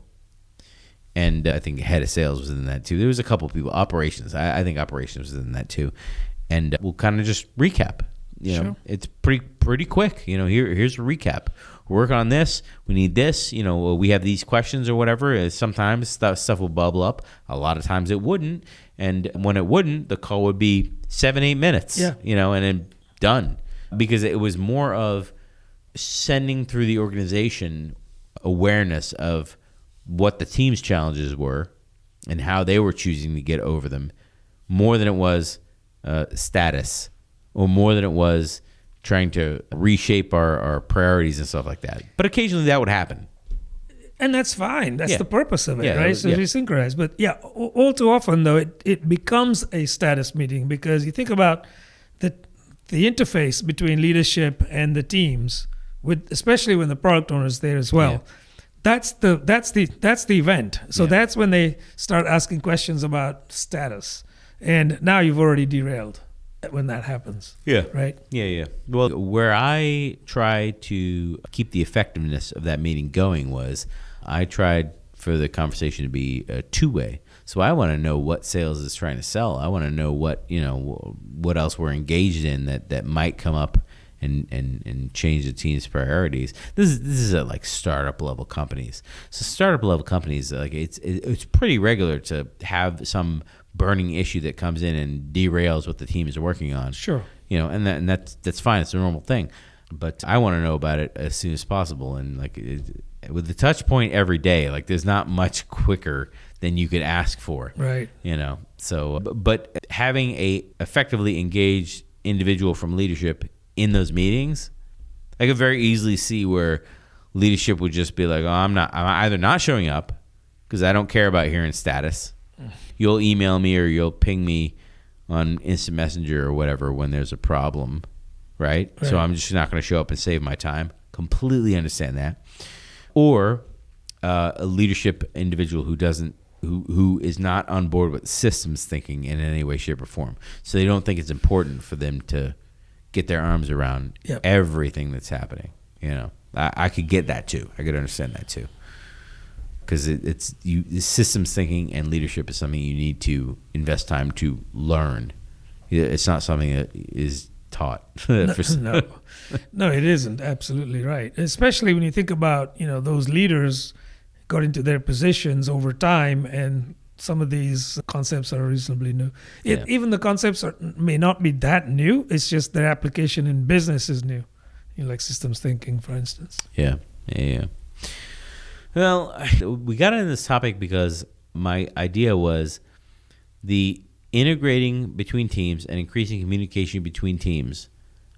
and I think head of sales was in that too. There was a couple of people. Operations, I think operations was in that too, and we'll kind of just recap. Sure. It's pretty quick. Here's a recap. We're working on this. We need this. We have these questions or whatever. Sometimes stuff will bubble up. A lot of times it wouldn't. And when it wouldn't, the call would be 7-8 minutes. Yeah. And then done. Because it was more of sending through the organization awareness of what the team's challenges were and how they were choosing to get over them, more than it was status, or more than it was trying to reshape our priorities and stuff like that. But occasionally that would happen. And that's fine. That's the purpose of it, right? So we synchronize. But all too often, though, it becomes a status meeting, because you think about the interface between leadership and the teams, especially when the product owner is there as well. Yeah. That's the event. So that's when they start asking questions about status. And now you've already derailed when that happens. Yeah. Right? Yeah. Well, where I try to keep the effectiveness of that meeting going was I tried for the conversation to be a 2-way. So I want to know what sales is trying to sell. I want to know what else we're engaged in that might come up and change the team's priorities. This is at like startup level companies. So startup level companies, like it's pretty regular to have some burning issue that comes in and derails what the team is working on. Sure. And that's fine. It's a normal thing. But I want to know about it as soon as possible. And with the touch point every day, like there's not much quicker than you could ask for. Right. So, but having a effectively engaged individual from leadership in those meetings, I could very easily see where leadership would just be like, oh, I'm either not showing up, because I don't care about hearing status. You'll email me or you'll ping me on Instant Messenger or whatever when there's a problem, right? So I'm just not going to show up and save my time. Completely understand that. Or a leadership individual who is not on board with systems thinking in any way, shape, or form. So they don't think it's important for them to get their arms around everything that's happening. I could get that too. I could understand that too. Because systems thinking and leadership is something you need to invest time to learn. It's not something that is taught. No, it isn't. Absolutely right. Especially when you think about those leaders got into their positions over time, and some of these concepts are reasonably new. Even the concepts may not be that new. It's just their application in business is new. Like systems thinking, for instance. Yeah. Well, we got into this topic because my idea was the integrating between teams and increasing communication between teams.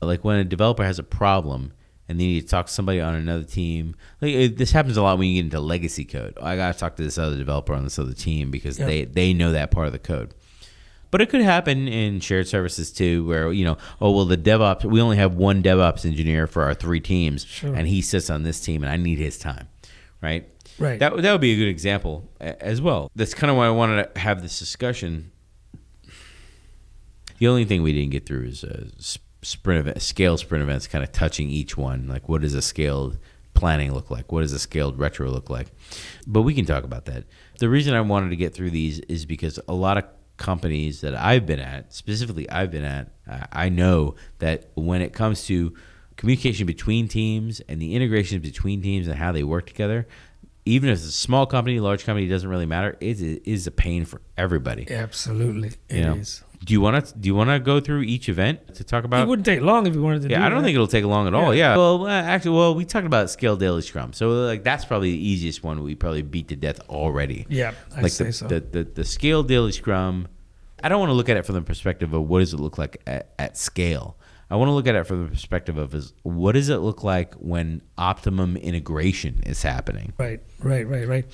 Like when a developer has a problem and they need to talk to somebody on another team. This happens a lot when you get into legacy code. I got to talk to this other developer on this other team because they know that part of the code. But it could happen in shared services too, where, the DevOps, we only have one DevOps engineer for our 3 teams, and he sits on this team and I need his time. Right. That would be a good example as well. That's kind of why I wanted to have this discussion. The only thing we didn't get through is scaled sprint events, kind of touching each one. Like, what does a scaled planning look like? What does a scaled retro look like? But we can talk about that. The reason I wanted to get through these is because a lot of companies that I've been at, I know that when it comes to communication between teams and the integration between teams and how they work together, even if it's a small company, large company, it doesn't really matter. It is a pain for everybody. Absolutely, it is. Do you want to go through each event to talk about? It wouldn't take long if you wanted to. I don't think it'll take long at all. Yeah. Well, we talked about scaled daily Scrum, so that's probably the easiest one. We probably beat to death already. Yeah, I say so. The scaled daily Scrum. I don't want to look at it from the perspective of what does it look like at scale. I want to look at it from the perspective of what does it look like when optimum integration is happening? Right.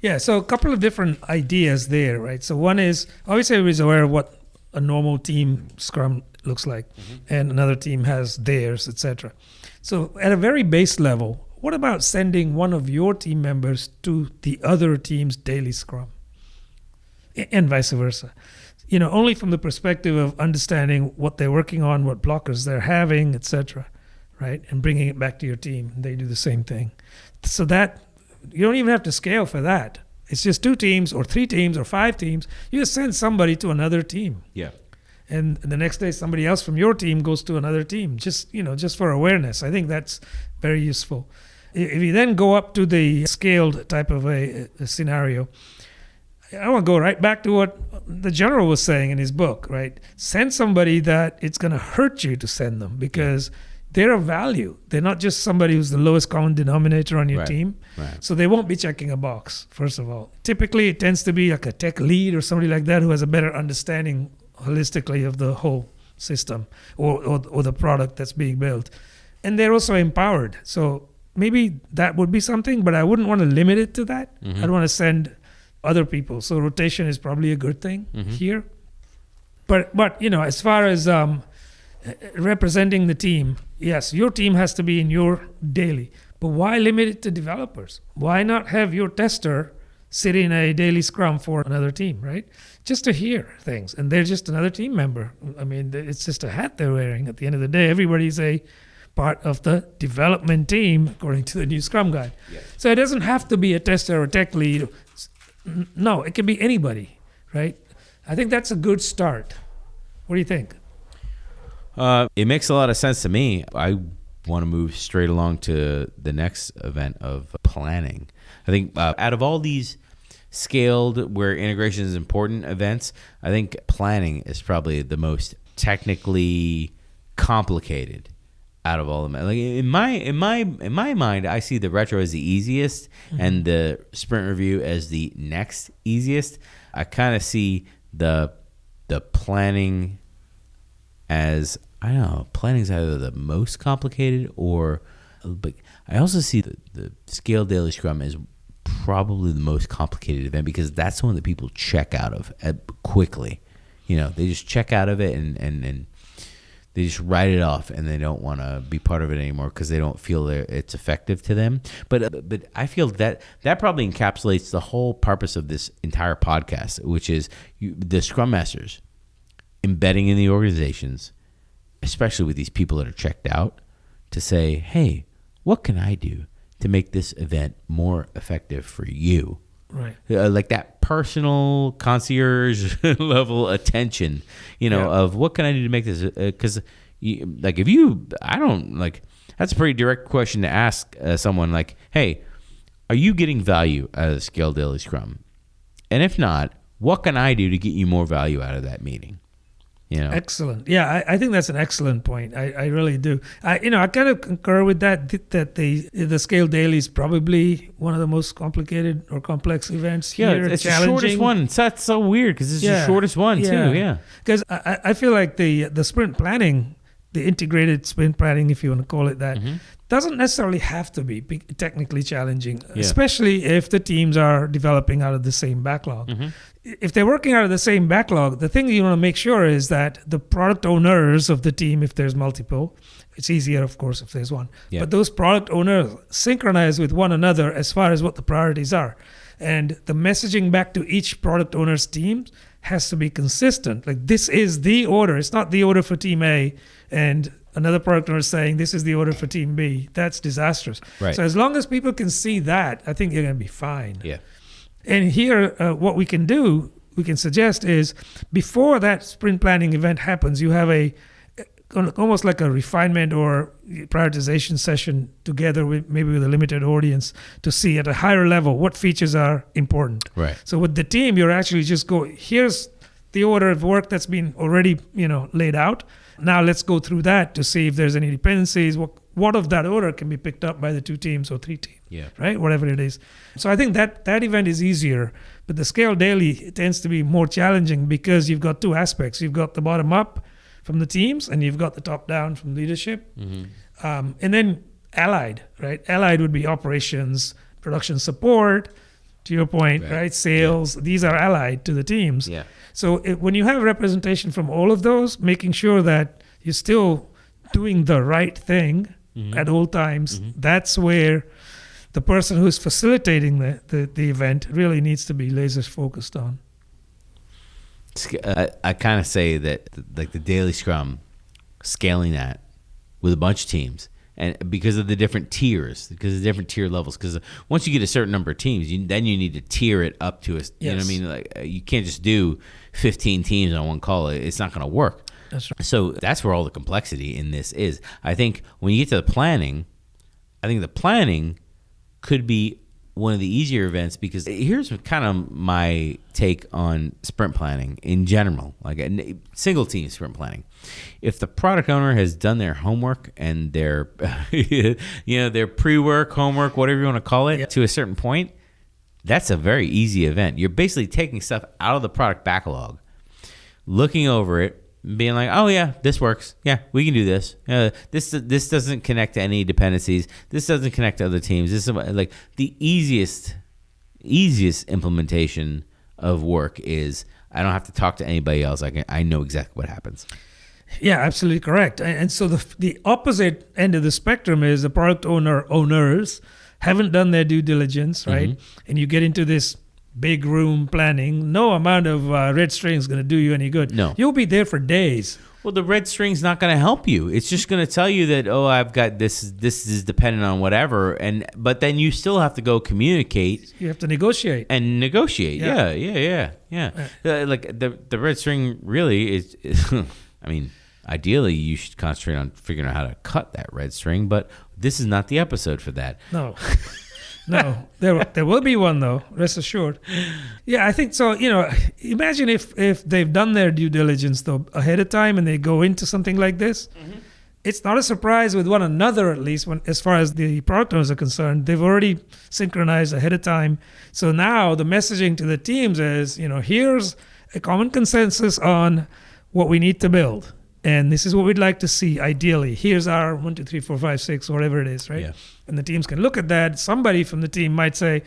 Yeah, so a couple of different ideas there, right? So one is, obviously everybody's aware of what a normal team Scrum looks like, and another team has theirs, etc. So at a very base level, what about sending one of your team members to the other team's daily Scrum? And vice versa. Only from the perspective of understanding what they're working on, what blockers they're having, etc., right? And bringing it back to your team. They do the same thing. So that, you don't even have to scale for that. It's just 2 teams or 3 teams or 5 teams. You just send somebody to another team. Yeah. And the next day, somebody else from your team goes to another team, just for awareness. I think that's very useful. If you then go up to the scaled type of a scenario, I want to go right back to what the general was saying in his book, right? Send somebody that it's going to hurt you to send them because they're of value. They're not just somebody who's the lowest common denominator on your team. Right. So they won't be checking a box, first of all. Typically, it tends to be like a tech lead or somebody like that who has a better understanding holistically of the whole system or the product that's being built. And they're also empowered. So maybe that would be something, but I wouldn't want to limit it to that. I'd want to send other people. So rotation is probably a good thing here. But as far as representing the team, yes, your team has to be in your daily. But why limit it to developers? Why not have your tester sit in a daily Scrum for another team, right? Just to hear things. And they're just another team member. I mean, it's just a hat they're wearing. At the end of the day, everybody's a part of the development team, according to the new Scrum guide. Yes. So it doesn't have to be a tester or a tech lead. No, it can be anybody, right? I think that's a good start. What do you think? It makes a lot of sense to me. I want to move straight along to the next event of planning. I think out of all these scaled where integration is important events, I think planning is probably the most technically complicated out of all of them. Like in my mind, I see the retro as the easiest and the sprint review as the next easiest. I kind of see the planning as, I don't know, planning is either the most complicated but I also see the scaled daily Scrum as probably the most complicated event because that's the one that people check out of quickly. They just check out of it and they just write it off, and they don't want to be part of it anymore because they don't feel that it's effective to them. But I feel that probably encapsulates the whole purpose of this entire podcast, which is the Scrum Masters embedding in the organizations, especially with these people that are checked out, to say, hey, what can I do to make this event more effective for you? Right. Like that personal concierge level attention, of what can I do to make this? Because, that's a pretty direct question to ask someone like, hey, are you getting value out of the Scale Daily Scrum? And if not, what can I do to get you more value out of that meeting? Excellent. Yeah, I think that's an excellent point. I really do. I kind of concur with that the Scale Daily is probably one of the most complicated or complex events here. Yeah, it's the shortest one. That's so weird because it's the shortest one too. Yeah. Because I feel like the sprint planning, the integrated sprint planning, if you want to call it that, doesn't necessarily have to be technically challenging, especially if the teams are developing out of the same backlog. If they're working out of the same backlog, the thing you want to make sure is that the product owners of the team, if there's multiple, it's easier, of course, if there's one. But those product owners synchronize with one another as far as what the priorities are. And the messaging back to each product owner's team has to be consistent. Like, this is the order. It's not the order for team A and another product owner is saying this is the order for team B. That's disastrous. Right. So as long as people can see that, I think you're going to be fine. Yeah. And here, what we can suggest is before that sprint planning event happens, you have almost like a refinement or prioritization session together with a limited audience to see at a higher level what features are important. Right. So with the team, you're actually just here's the order of work that's been already laid out. Now let's go through that to see if there's any dependencies. What of that order can be picked up by the 2 teams or 3 teams, right? Whatever it is. So I think that event is easier, but the Scale Daily tends to be more challenging because you've got 2 aspects. You've got the bottom up from the teams, and you've got the top down from leadership. And then allied, right? Allied would be operations, production support, to your point, right? Sales. These are allied to the teams. Yeah. So when you have representation from all of those, making sure that you're still doing the right thing at all times, that's where the person who's facilitating the event really needs to be laser focused on. I kind of say that like the Daily Scrum, scaling that with a bunch of teams, and because of the different tiers, because of the different tier levels, because once you get a certain number of teams, then you need to tier it up to you know what I mean? Like you can't just do 15 teams on one call. It's not going to work. That's right. So that's where all the complexity in this is. I think when you get to the planning, the planning could be one of the easier events because here's kind of my take on sprint planning in general, like a single team sprint planning. If the product owner has done their homework and their their pre-work, homework, whatever you want to call it, to a certain point, that's a very easy event. You're basically taking stuff out of the product backlog, looking over it, being like, oh yeah, this works. Yeah, we can do this. This doesn't connect to any dependencies. This doesn't connect to other teams. This is like the easiest implementation of work is I don't have to talk to anybody else. I know exactly what happens. Yeah, absolutely correct. And so the opposite end of the spectrum is the product owners haven't done their due diligence, right? And you get into this big room planning. No amount of red string is going to do you any good. No. You'll be there for days. Well, the red string's not going to help you. It's just going to tell you that, oh, I've got this is dependent on whatever. But then you still have to go communicate. You have to negotiate. Yeah. Like the red string really is I mean, ideally you should concentrate on figuring out how to cut that red string, but this is not the episode for that. No. No, there will be one though, rest assured. Yeah, I think so. Imagine if they've done their due diligence though ahead of time and they go into something like this. It's not a surprise with one another, at least as far as the product owners are concerned. They've already synchronized ahead of time. So now the messaging to the teams is, here's a common consensus on what we need to build. And this is what we'd like to see ideally. Here's our 1, 2, 3, 4, 5, 6, whatever it is, right? Yeah. And the teams can look at that. Somebody from the team might say,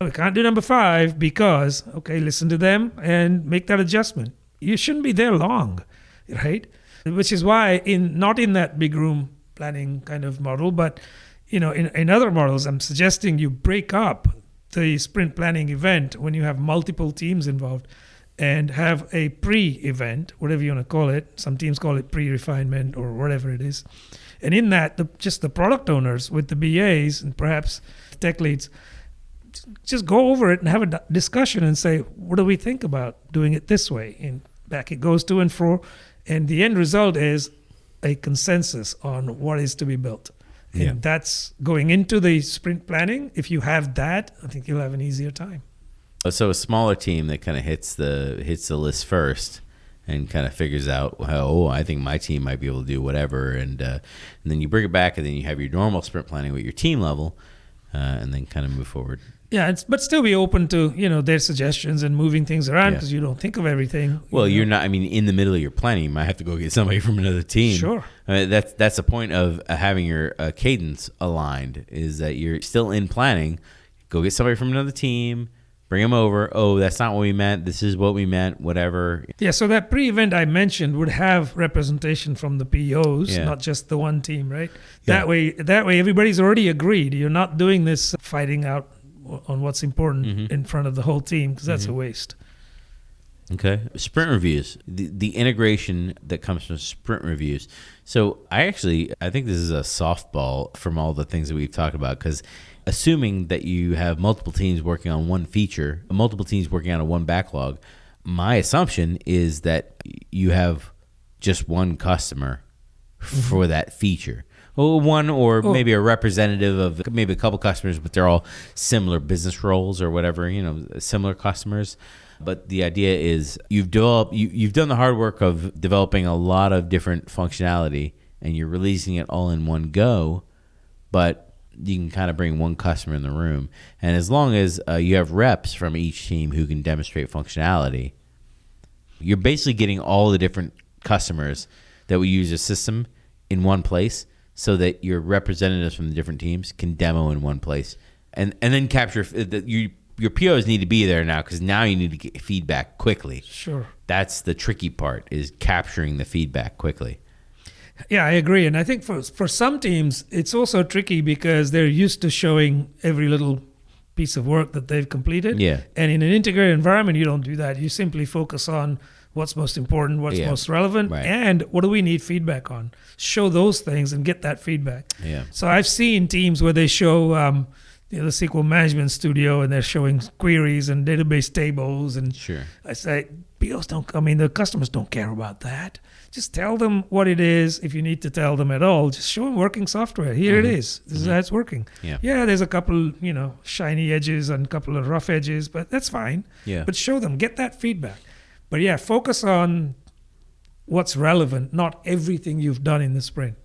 We can't do number 5 because, okay, listen to them and make that adjustment. You shouldn't be there long, right? Which is why not in that big room planning kind of model, but in other models, I'm suggesting you break up the sprint planning event when you have multiple teams involved and have a pre-event, whatever you want to call it. Some teams call it pre-refinement or whatever it is. And in that, just the product owners with the BAs and perhaps tech leads, just go over it and have a discussion and say, what do we think about doing it this way? And back it goes to and fro. And the end result is a consensus on what is to be built. And that's going into the sprint planning. If you have that, I think you'll have an easier time. So a smaller team that kind of hits the list first and kind of figures out, I think my team might be able to do whatever. And then you bring it back, and then you have your normal sprint planning with your team level, and then kind of move forward. Yeah, but still be open to their suggestions and moving things around because you don't think of everything. Well, you're not. I mean, in the middle of your planning, you might have to go get somebody from another team. Sure. I mean, that's the point of having your cadence aligned, is that you're still in planning. Go get somebody from another team, bring them over. Oh, that's not what we meant. This is what we meant. Whatever. Yeah. So that pre-event I mentioned would have representation from the POs, not just the one team, right? Yeah. That way, everybody's already agreed. You're not doing this fighting out on what's important in front of the whole team, because that's a waste. Okay. Sprint reviews, the integration that comes from sprint reviews. So I think this is a softball from all the things that we've talked about, because assuming that you have multiple teams working on one feature, multiple teams working on one backlog, my assumption is that you have just one customer for that feature. Well, one or maybe a representative of maybe a couple customers, but they're all similar business roles or whatever, similar customers. But the idea is you've done the hard work of developing a lot of different functionality, and you're releasing it all in one go, but you can kind of bring one customer in the room. And as long as you have reps from each team who can demonstrate functionality, you're basically getting all the different customers that will use a system in one place, so that your representatives from the different teams can demo in one place, and then capture your POs need to be there now, because now you need to get feedback quickly. Sure. That's the tricky part, is capturing the feedback quickly. Yeah, I agree. And I think for some teams, it's also tricky because they're used to showing every little piece of work that they've completed. Yeah. And in an integrated environment, you don't do that. You simply focus on what's most important, what's most relevant, and what do we need feedback on. Show those things and get that feedback. Yeah. So I've seen teams where they show the SQL Management Studio, and they're showing queries and database tables. And I say, the customers don't care about that. Just tell them what it is. If you need to tell them at all, just show them working software. Here it is. This is how it's working. Yeah, there's a couple, shiny edges and a couple of rough edges, but that's fine. Yeah. But show them, get that feedback. But focus on what's relevant, not everything you've done in the sprint.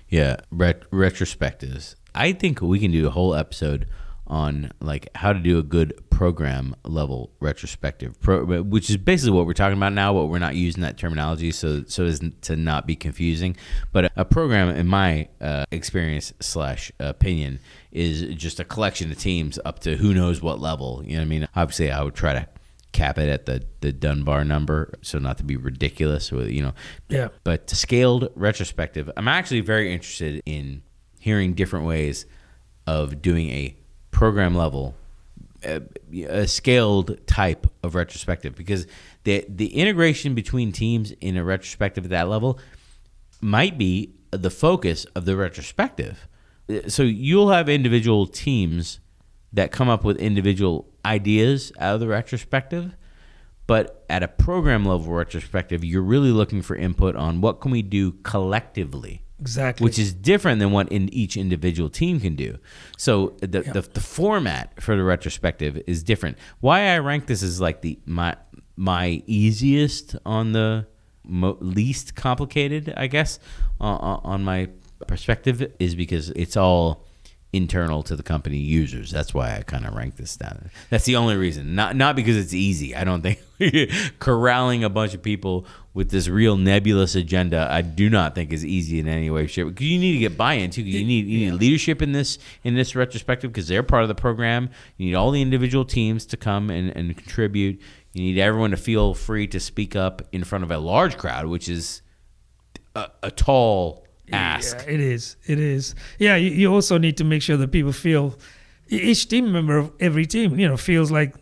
Yeah. Retrospectives. I think we can do a whole episode on how to do a good program level retrospective, which is basically what we're talking about now, but we're not using that terminology so as to not be confusing. But a program, in my experience / opinion, is just a collection of teams up to who knows what level. You know what I mean? Obviously, I would try to cap it at the Dunbar number, so not to be ridiculous, but scaled retrospective. I'm actually very interested in hearing different ways of doing a program level, a scaled type of retrospective, because the integration between teams in a retrospective at that level might be the focus of the retrospective. So you'll have individual teams that come up with individual ideas out of the retrospective, but at a program level retrospective, you're really looking for input on what can we do collectively. Exactly. Which is different than what each individual team can do. So the format for the retrospective is different. Why I rank this as my easiest on the least complicated, I guess, on my perspective, is because it's all internal to the company users. That's why I kind of rank this down. That's the only reason. Not because it's easy. I don't think corralling a bunch of people with this real nebulous agenda, I do not think is easy in any way, shape. Because you need to get buy-in too. You need leadership in this retrospective because they're part of the program. You need all the individual teams to come and contribute. You need everyone to feel free to speak up in front of a large crowd, which is a tall ask. Yeah, it is. Yeah, you also need to make sure that people feel, each team member of every team, feels like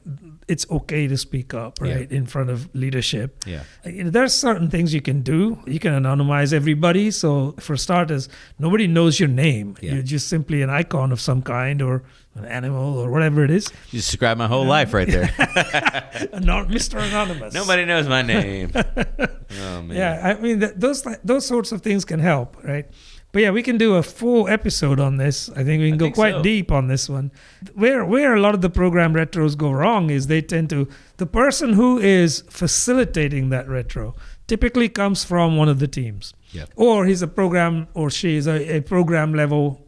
it's okay to speak up, right, in front of leadership. Yeah. There's certain things you can do. You can anonymize everybody. So for starters, nobody knows your name. Yeah. You're just simply an icon of some kind or an animal or whatever it is. You just described my whole life right there. Mr. Anonymous. Nobody knows my name. Oh, man. Yeah, I mean, those sorts of things can help, right? But yeah, we can do a full episode on this. I think we can go quite deep on this one. Where a lot of the program retros go wrong is they tend to, the person who is facilitating that retro typically comes from one of the teams. Yep. Or he's a program, or she is a program level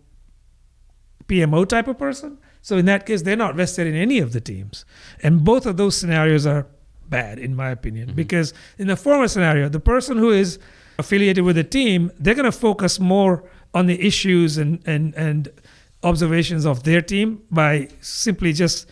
PMO type of person. So in that case, they're not vested in any of the teams. And both of those scenarios are bad, in my opinion, because in the former scenario, the person who is affiliated with a team, they're going to focus more on the issues and observations of their team by simply just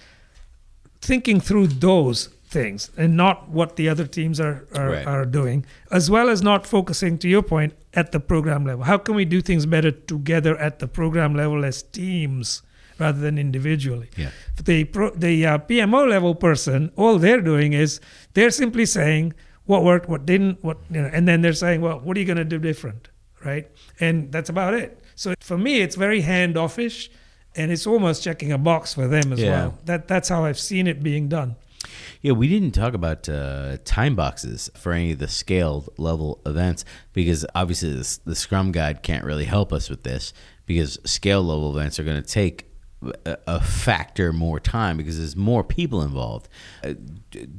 thinking through those things and not what the other teams are doing, as well as not focusing, to your point, at the program level. How can we do things better together at the program level as teams rather than individually? Yeah. The PMO level person, all they're doing is they're simply saying, what worked, what didn't, and then they're saying, well, what are you going to do different, right? And that's about it. So for me, it's very hand-offish, and it's almost checking a box for them as well. That's how I've seen it being done. Yeah, we didn't talk about time boxes for any of the scaled level events because obviously the Scrum Guide can't really help us with this because scale level events are going to take a factor more time because there's more people involved.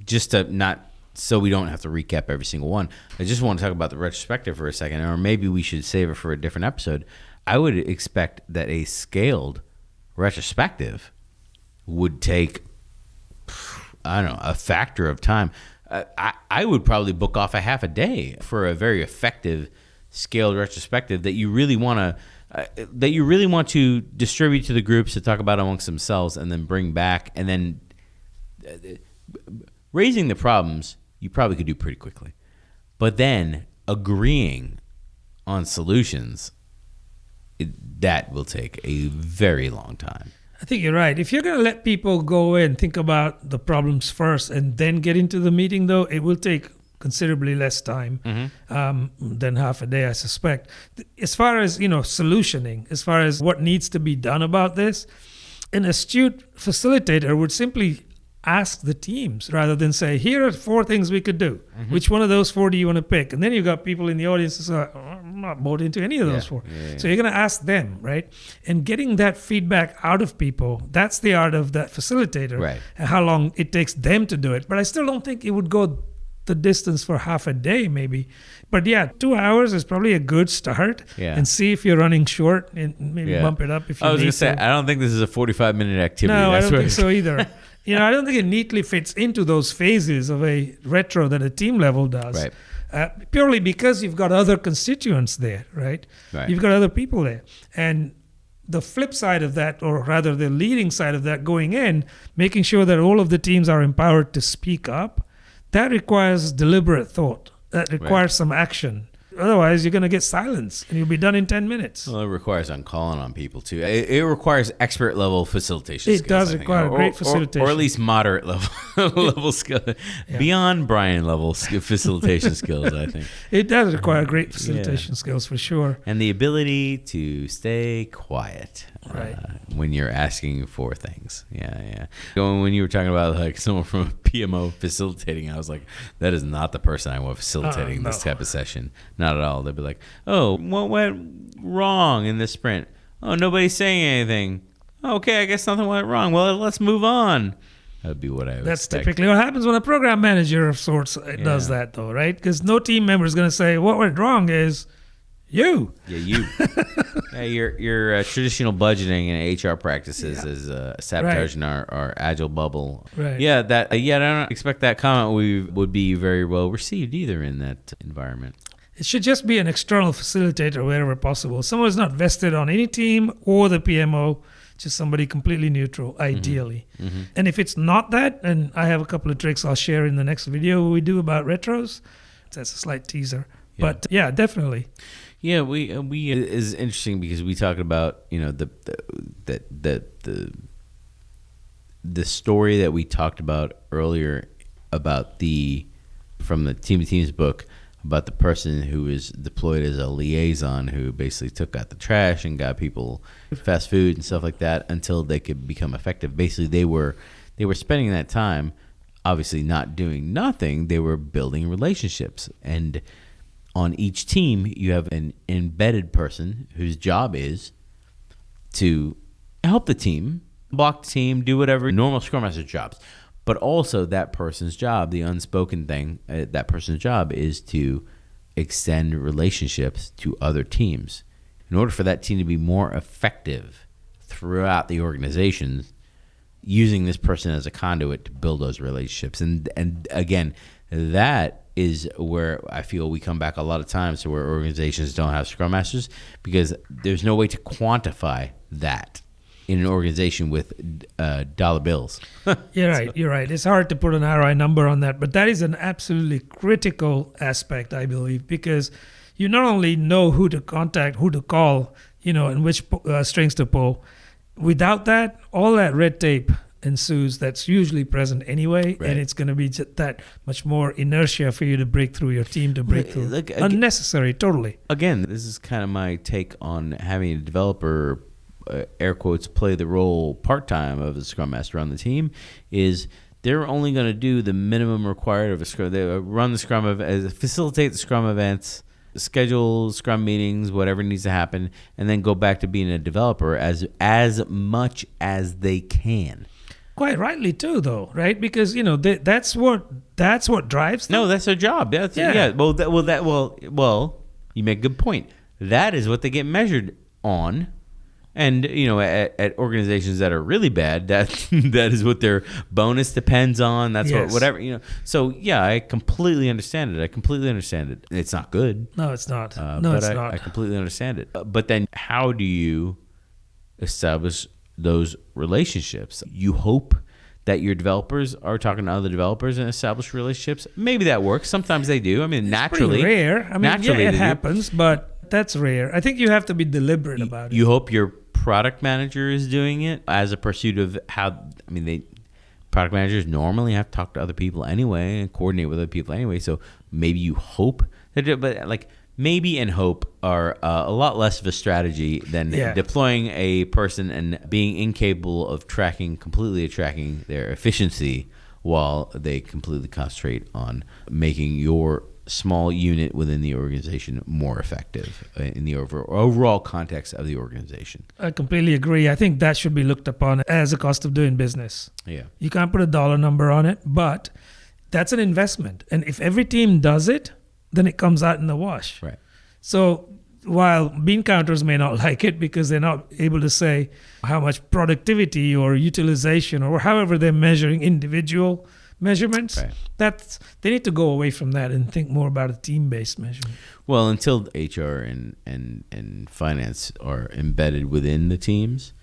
Just to not... So we don't have to recap every single one. I just want to talk about the retrospective for a second, or maybe we should save it for a different episode. I would expect that a scaled retrospective would take, I don't know, a factor of time. I would probably book off a half a day for a very effective scaled retrospective that you really want to distribute to the groups to talk about amongst themselves and then bring back, and then raising the problems you probably could do pretty quickly. But then agreeing on solutions, that will take a very long time. I think you're right. If you're going to let people go in, think about the problems first and then get into the meeting, though, it will take considerably less time than half a day, I suspect. As far as, solutioning, as far as what needs to be done about this, an astute facilitator would simply ask the teams rather than say, here are 4 things we could do. Which one of those 4 do you want to pick? And then you've got people in the audience who say, I'm not bought into any of those 4. Yeah. So you're going to ask them, right? And getting that feedback out of people, that's the art of that facilitator. Right. And how long it takes them to do it. But I still don't think it would go the distance for half a day maybe. But yeah, 2 hours is probably a good start. Yeah. And see if you're running short and maybe bump it up if you need to. I was going to say, I don't think this is a 45-minute activity. No, I don't think so either. I don't think it neatly fits into those phases of a retro that a team level does. Right. Purely because you've got other constituents there, right? You've got other people there. And the flip side of that, or rather the leading side of that going in, making sure that all of the teams are empowered to speak up, that requires deliberate thought. That requires some action. Otherwise, you're going to get silence, and you'll be done in 10 minutes. Well, it requires calling on people, too. It requires expert-level facilitation skills. It does require great facilitation. Or at least moderate level skill. Yeah. Beyond Brian-level facilitation skills, I think. It does require great facilitation skills, for sure. And the ability to stay quiet when you're asking for things. Yeah. When you were talking about someone from a PMO facilitating, I was like, that is not the person I want facilitating this type of session. Not at all. They'd be like, oh, what went wrong in this sprint? Oh, nobody's saying anything. Okay, I guess nothing went wrong. Well, let's move on. That would be what I would That's expect. Typically what happens when a program manager of sorts does that, though, right? Because no team member is going to say, what went wrong is you. Yeah, you. Yeah, your traditional budgeting and HR practices is sabotaging our agile bubble. Right. Yeah, I don't expect that comment would be very well received either in that environment. It should just be an external facilitator wherever possible. Someone who's not vested on any team or the PMO, just somebody completely neutral, ideally. Mm-hmm. And if it's not that, and I have a couple of tricks I'll share in the next video we do about retros. That's a slight teaser. Yeah. But yeah, definitely. Yeah, we is interesting because we talked about the story that we talked about earlier about from the Team of Teams book about the person who was deployed as a liaison who basically took out the trash and got people fast food and stuff like that until they could become effective. Basically, they were spending that time obviously not doing nothing. They were building relationships, and on each team, you have an embedded person whose job is to help the team, block the team, do whatever normal Scrum Master jobs. But also that person's job, the unspoken thing, that person's job is to extend relationships to other teams. In order for that team to be more effective throughout the organization, using this person as a conduit to build those relationships. And again, that is where I feel we come back a lot of times to where organizations don't have Scrum Masters because there's no way to quantify that in an organization with dollar bills. You're right. It's hard to put an ROI number on that, but that is an absolutely critical aspect, I believe, because you not only know who to contact, who to call, and which strings to pull. Without that, all that red tape ensues that's usually present anyway, right. And it's going to be just that much more inertia for you to break through, your team to break through. Unnecessary, totally. Again, this is kind of my take on having a developer, air quotes, play the role part-time of the Scrum Master on the team, is they're only going to do the minimum required of a Scrum. They run the Scrum facilitate the Scrum events, schedule Scrum meetings, whatever needs to happen, and then go back to being a developer as much as they can. Quite rightly too, though, right? Because that's what drives them. No, that's their job. Yeah. Well, you make a good point. That is what they get measured on. And at organizations that are really bad, that is what their bonus depends on. That's whatever. So yeah, I completely understand it. It's not good. No, it's not. I completely understand it. But then, how do you establish those relationships? You hope that your developers are talking to other developers and establish relationships. Maybe that works. Sometimes they do. I mean, naturally, pretty rare. I mean, naturally it happens, but that's rare. I think you have to be deliberate about it. You hope your product manager is doing it as a pursuit of product managers normally have to talk to other people anyway and coordinate with other people anyway. So maybe you hope that, but like maybe and hope are a lot less of a strategy than deploying a person and being incapable of completely tracking their efficiency while they completely concentrate on making your small unit within the organization more effective in the overall context of the organization. I completely agree. I think that should be looked upon as a cost of doing business. Yeah. You can't put a dollar number on it, but that's an investment. And if every team does it, then it comes out in the wash. Right. So while bean counters may not like it because they're not able to say how much productivity or utilization or however they're measuring individual measurements, right. They need to go away from that and think more about a team-based measurement. Well, until HR and finance are embedded within the teams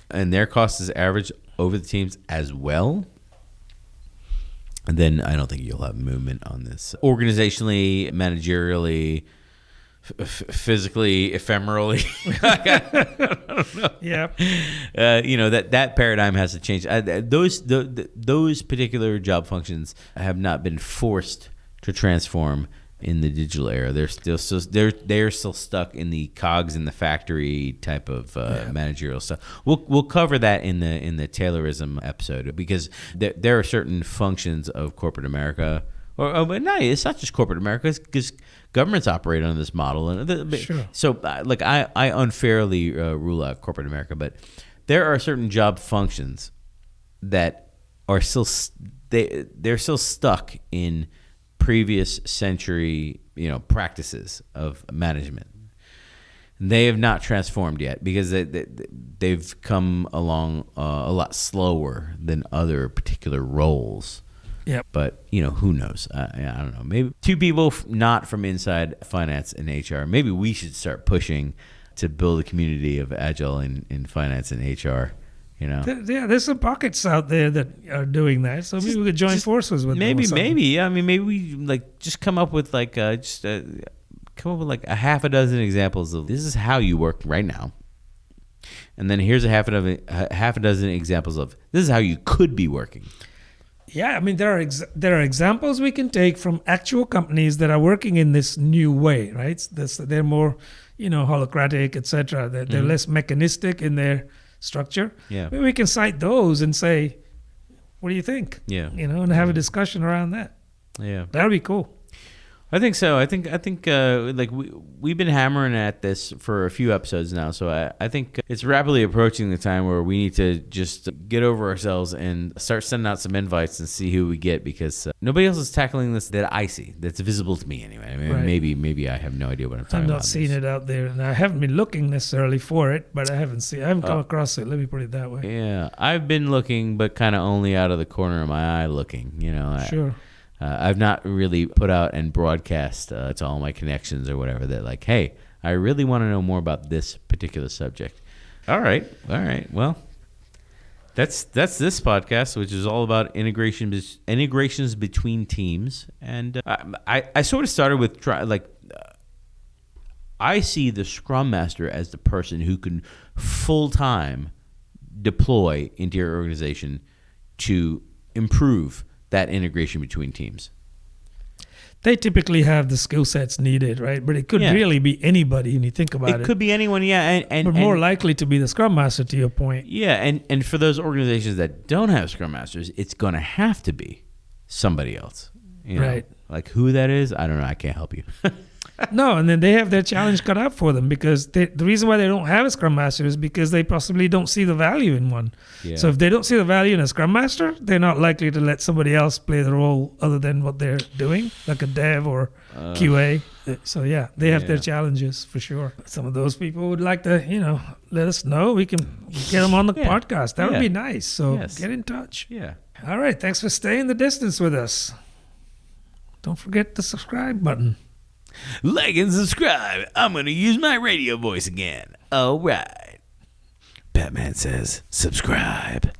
and their cost is average over the teams as well, then I don't think you'll have movement on this. Organizationally, managerially, physically, ephemerally. I don't know. Yeah. That paradigm has to change. Those particular job functions have not been forced to transform in the digital era. They're still stuck in the cogs in the factory type of managerial stuff. We'll cover that in the Taylorism episode because there are certain functions of corporate America. But no, it's not just corporate America, because governments operate on this model. Sure. So, I unfairly rule out corporate America, but there are certain job functions that are still they're still stuck in previous century practices of management. They have not transformed yet because they've come along a lot slower than other particular roles. Yep. But, who knows? I don't know. Maybe two people not from inside finance and HR. Maybe we should start pushing to build a community of Agile in finance and HR. There's some pockets out there that are doing that. So maybe we could join forces with them. Maybe. Yeah. I mean, maybe we just come up with like a half a dozen examples of this is how you work right now. And then here's a half a dozen examples of this is how you could be working. Yeah, I mean, there are examples we can take from actual companies that are working in this new way, right? They're more, holocratic, etc. They're less mechanistic in their structure. Yeah. Maybe we can cite those and say, what do you think? Yeah. And have a discussion around that. Yeah. That would be cool. I think so. I think like we've been hammering at this for a few episodes now, so I think it's rapidly approaching the time where we need to just get over ourselves and start sending out some invites and see who we get, because nobody else is tackling this that I see, that's visible to me anyway. I mean, right. maybe I have no idea what I'm talking about. I'm not seeing it out there, and I haven't been looking necessarily for it, but I haven't come across it. Let me put it that way. Yeah, I've been looking, but kind of only out of the corner of my eye looking. Sure. I've not really put out and broadcast to all my connections or whatever that like, hey, I really want to know more about this particular subject. All right. Well, that's this podcast, which is all about integrations between teams. And I sort of started with I see the Scrum Master as the person who can full-time deploy into your organization to improve that integration between teams. They typically have the skill sets needed, right? But it could really be anybody when you think about it. It could be anyone, yeah. But more likely to be the Scrum Master, to your point. Yeah, and for those organizations that don't have Scrum Masters, it's going to have to be somebody else. Right. Like who that is, I don't know. I can't help you. No, and then they have their challenge cut out for them, because the reason why they don't have a Scrum Master is because they possibly don't see the value in one. Yeah. So if they don't see the value in a Scrum Master, they're not likely to let somebody else play the role other than what they're doing, like a dev or QA. So they have their challenges for sure. Some of those people would like to, let us know. We can get them on the podcast. That would be nice. So get in touch. Yeah. All right. Thanks for staying the distance with us. Don't forget the subscribe button. Like and subscribe. I'm going to use my radio voice again. All right. Batman says subscribe.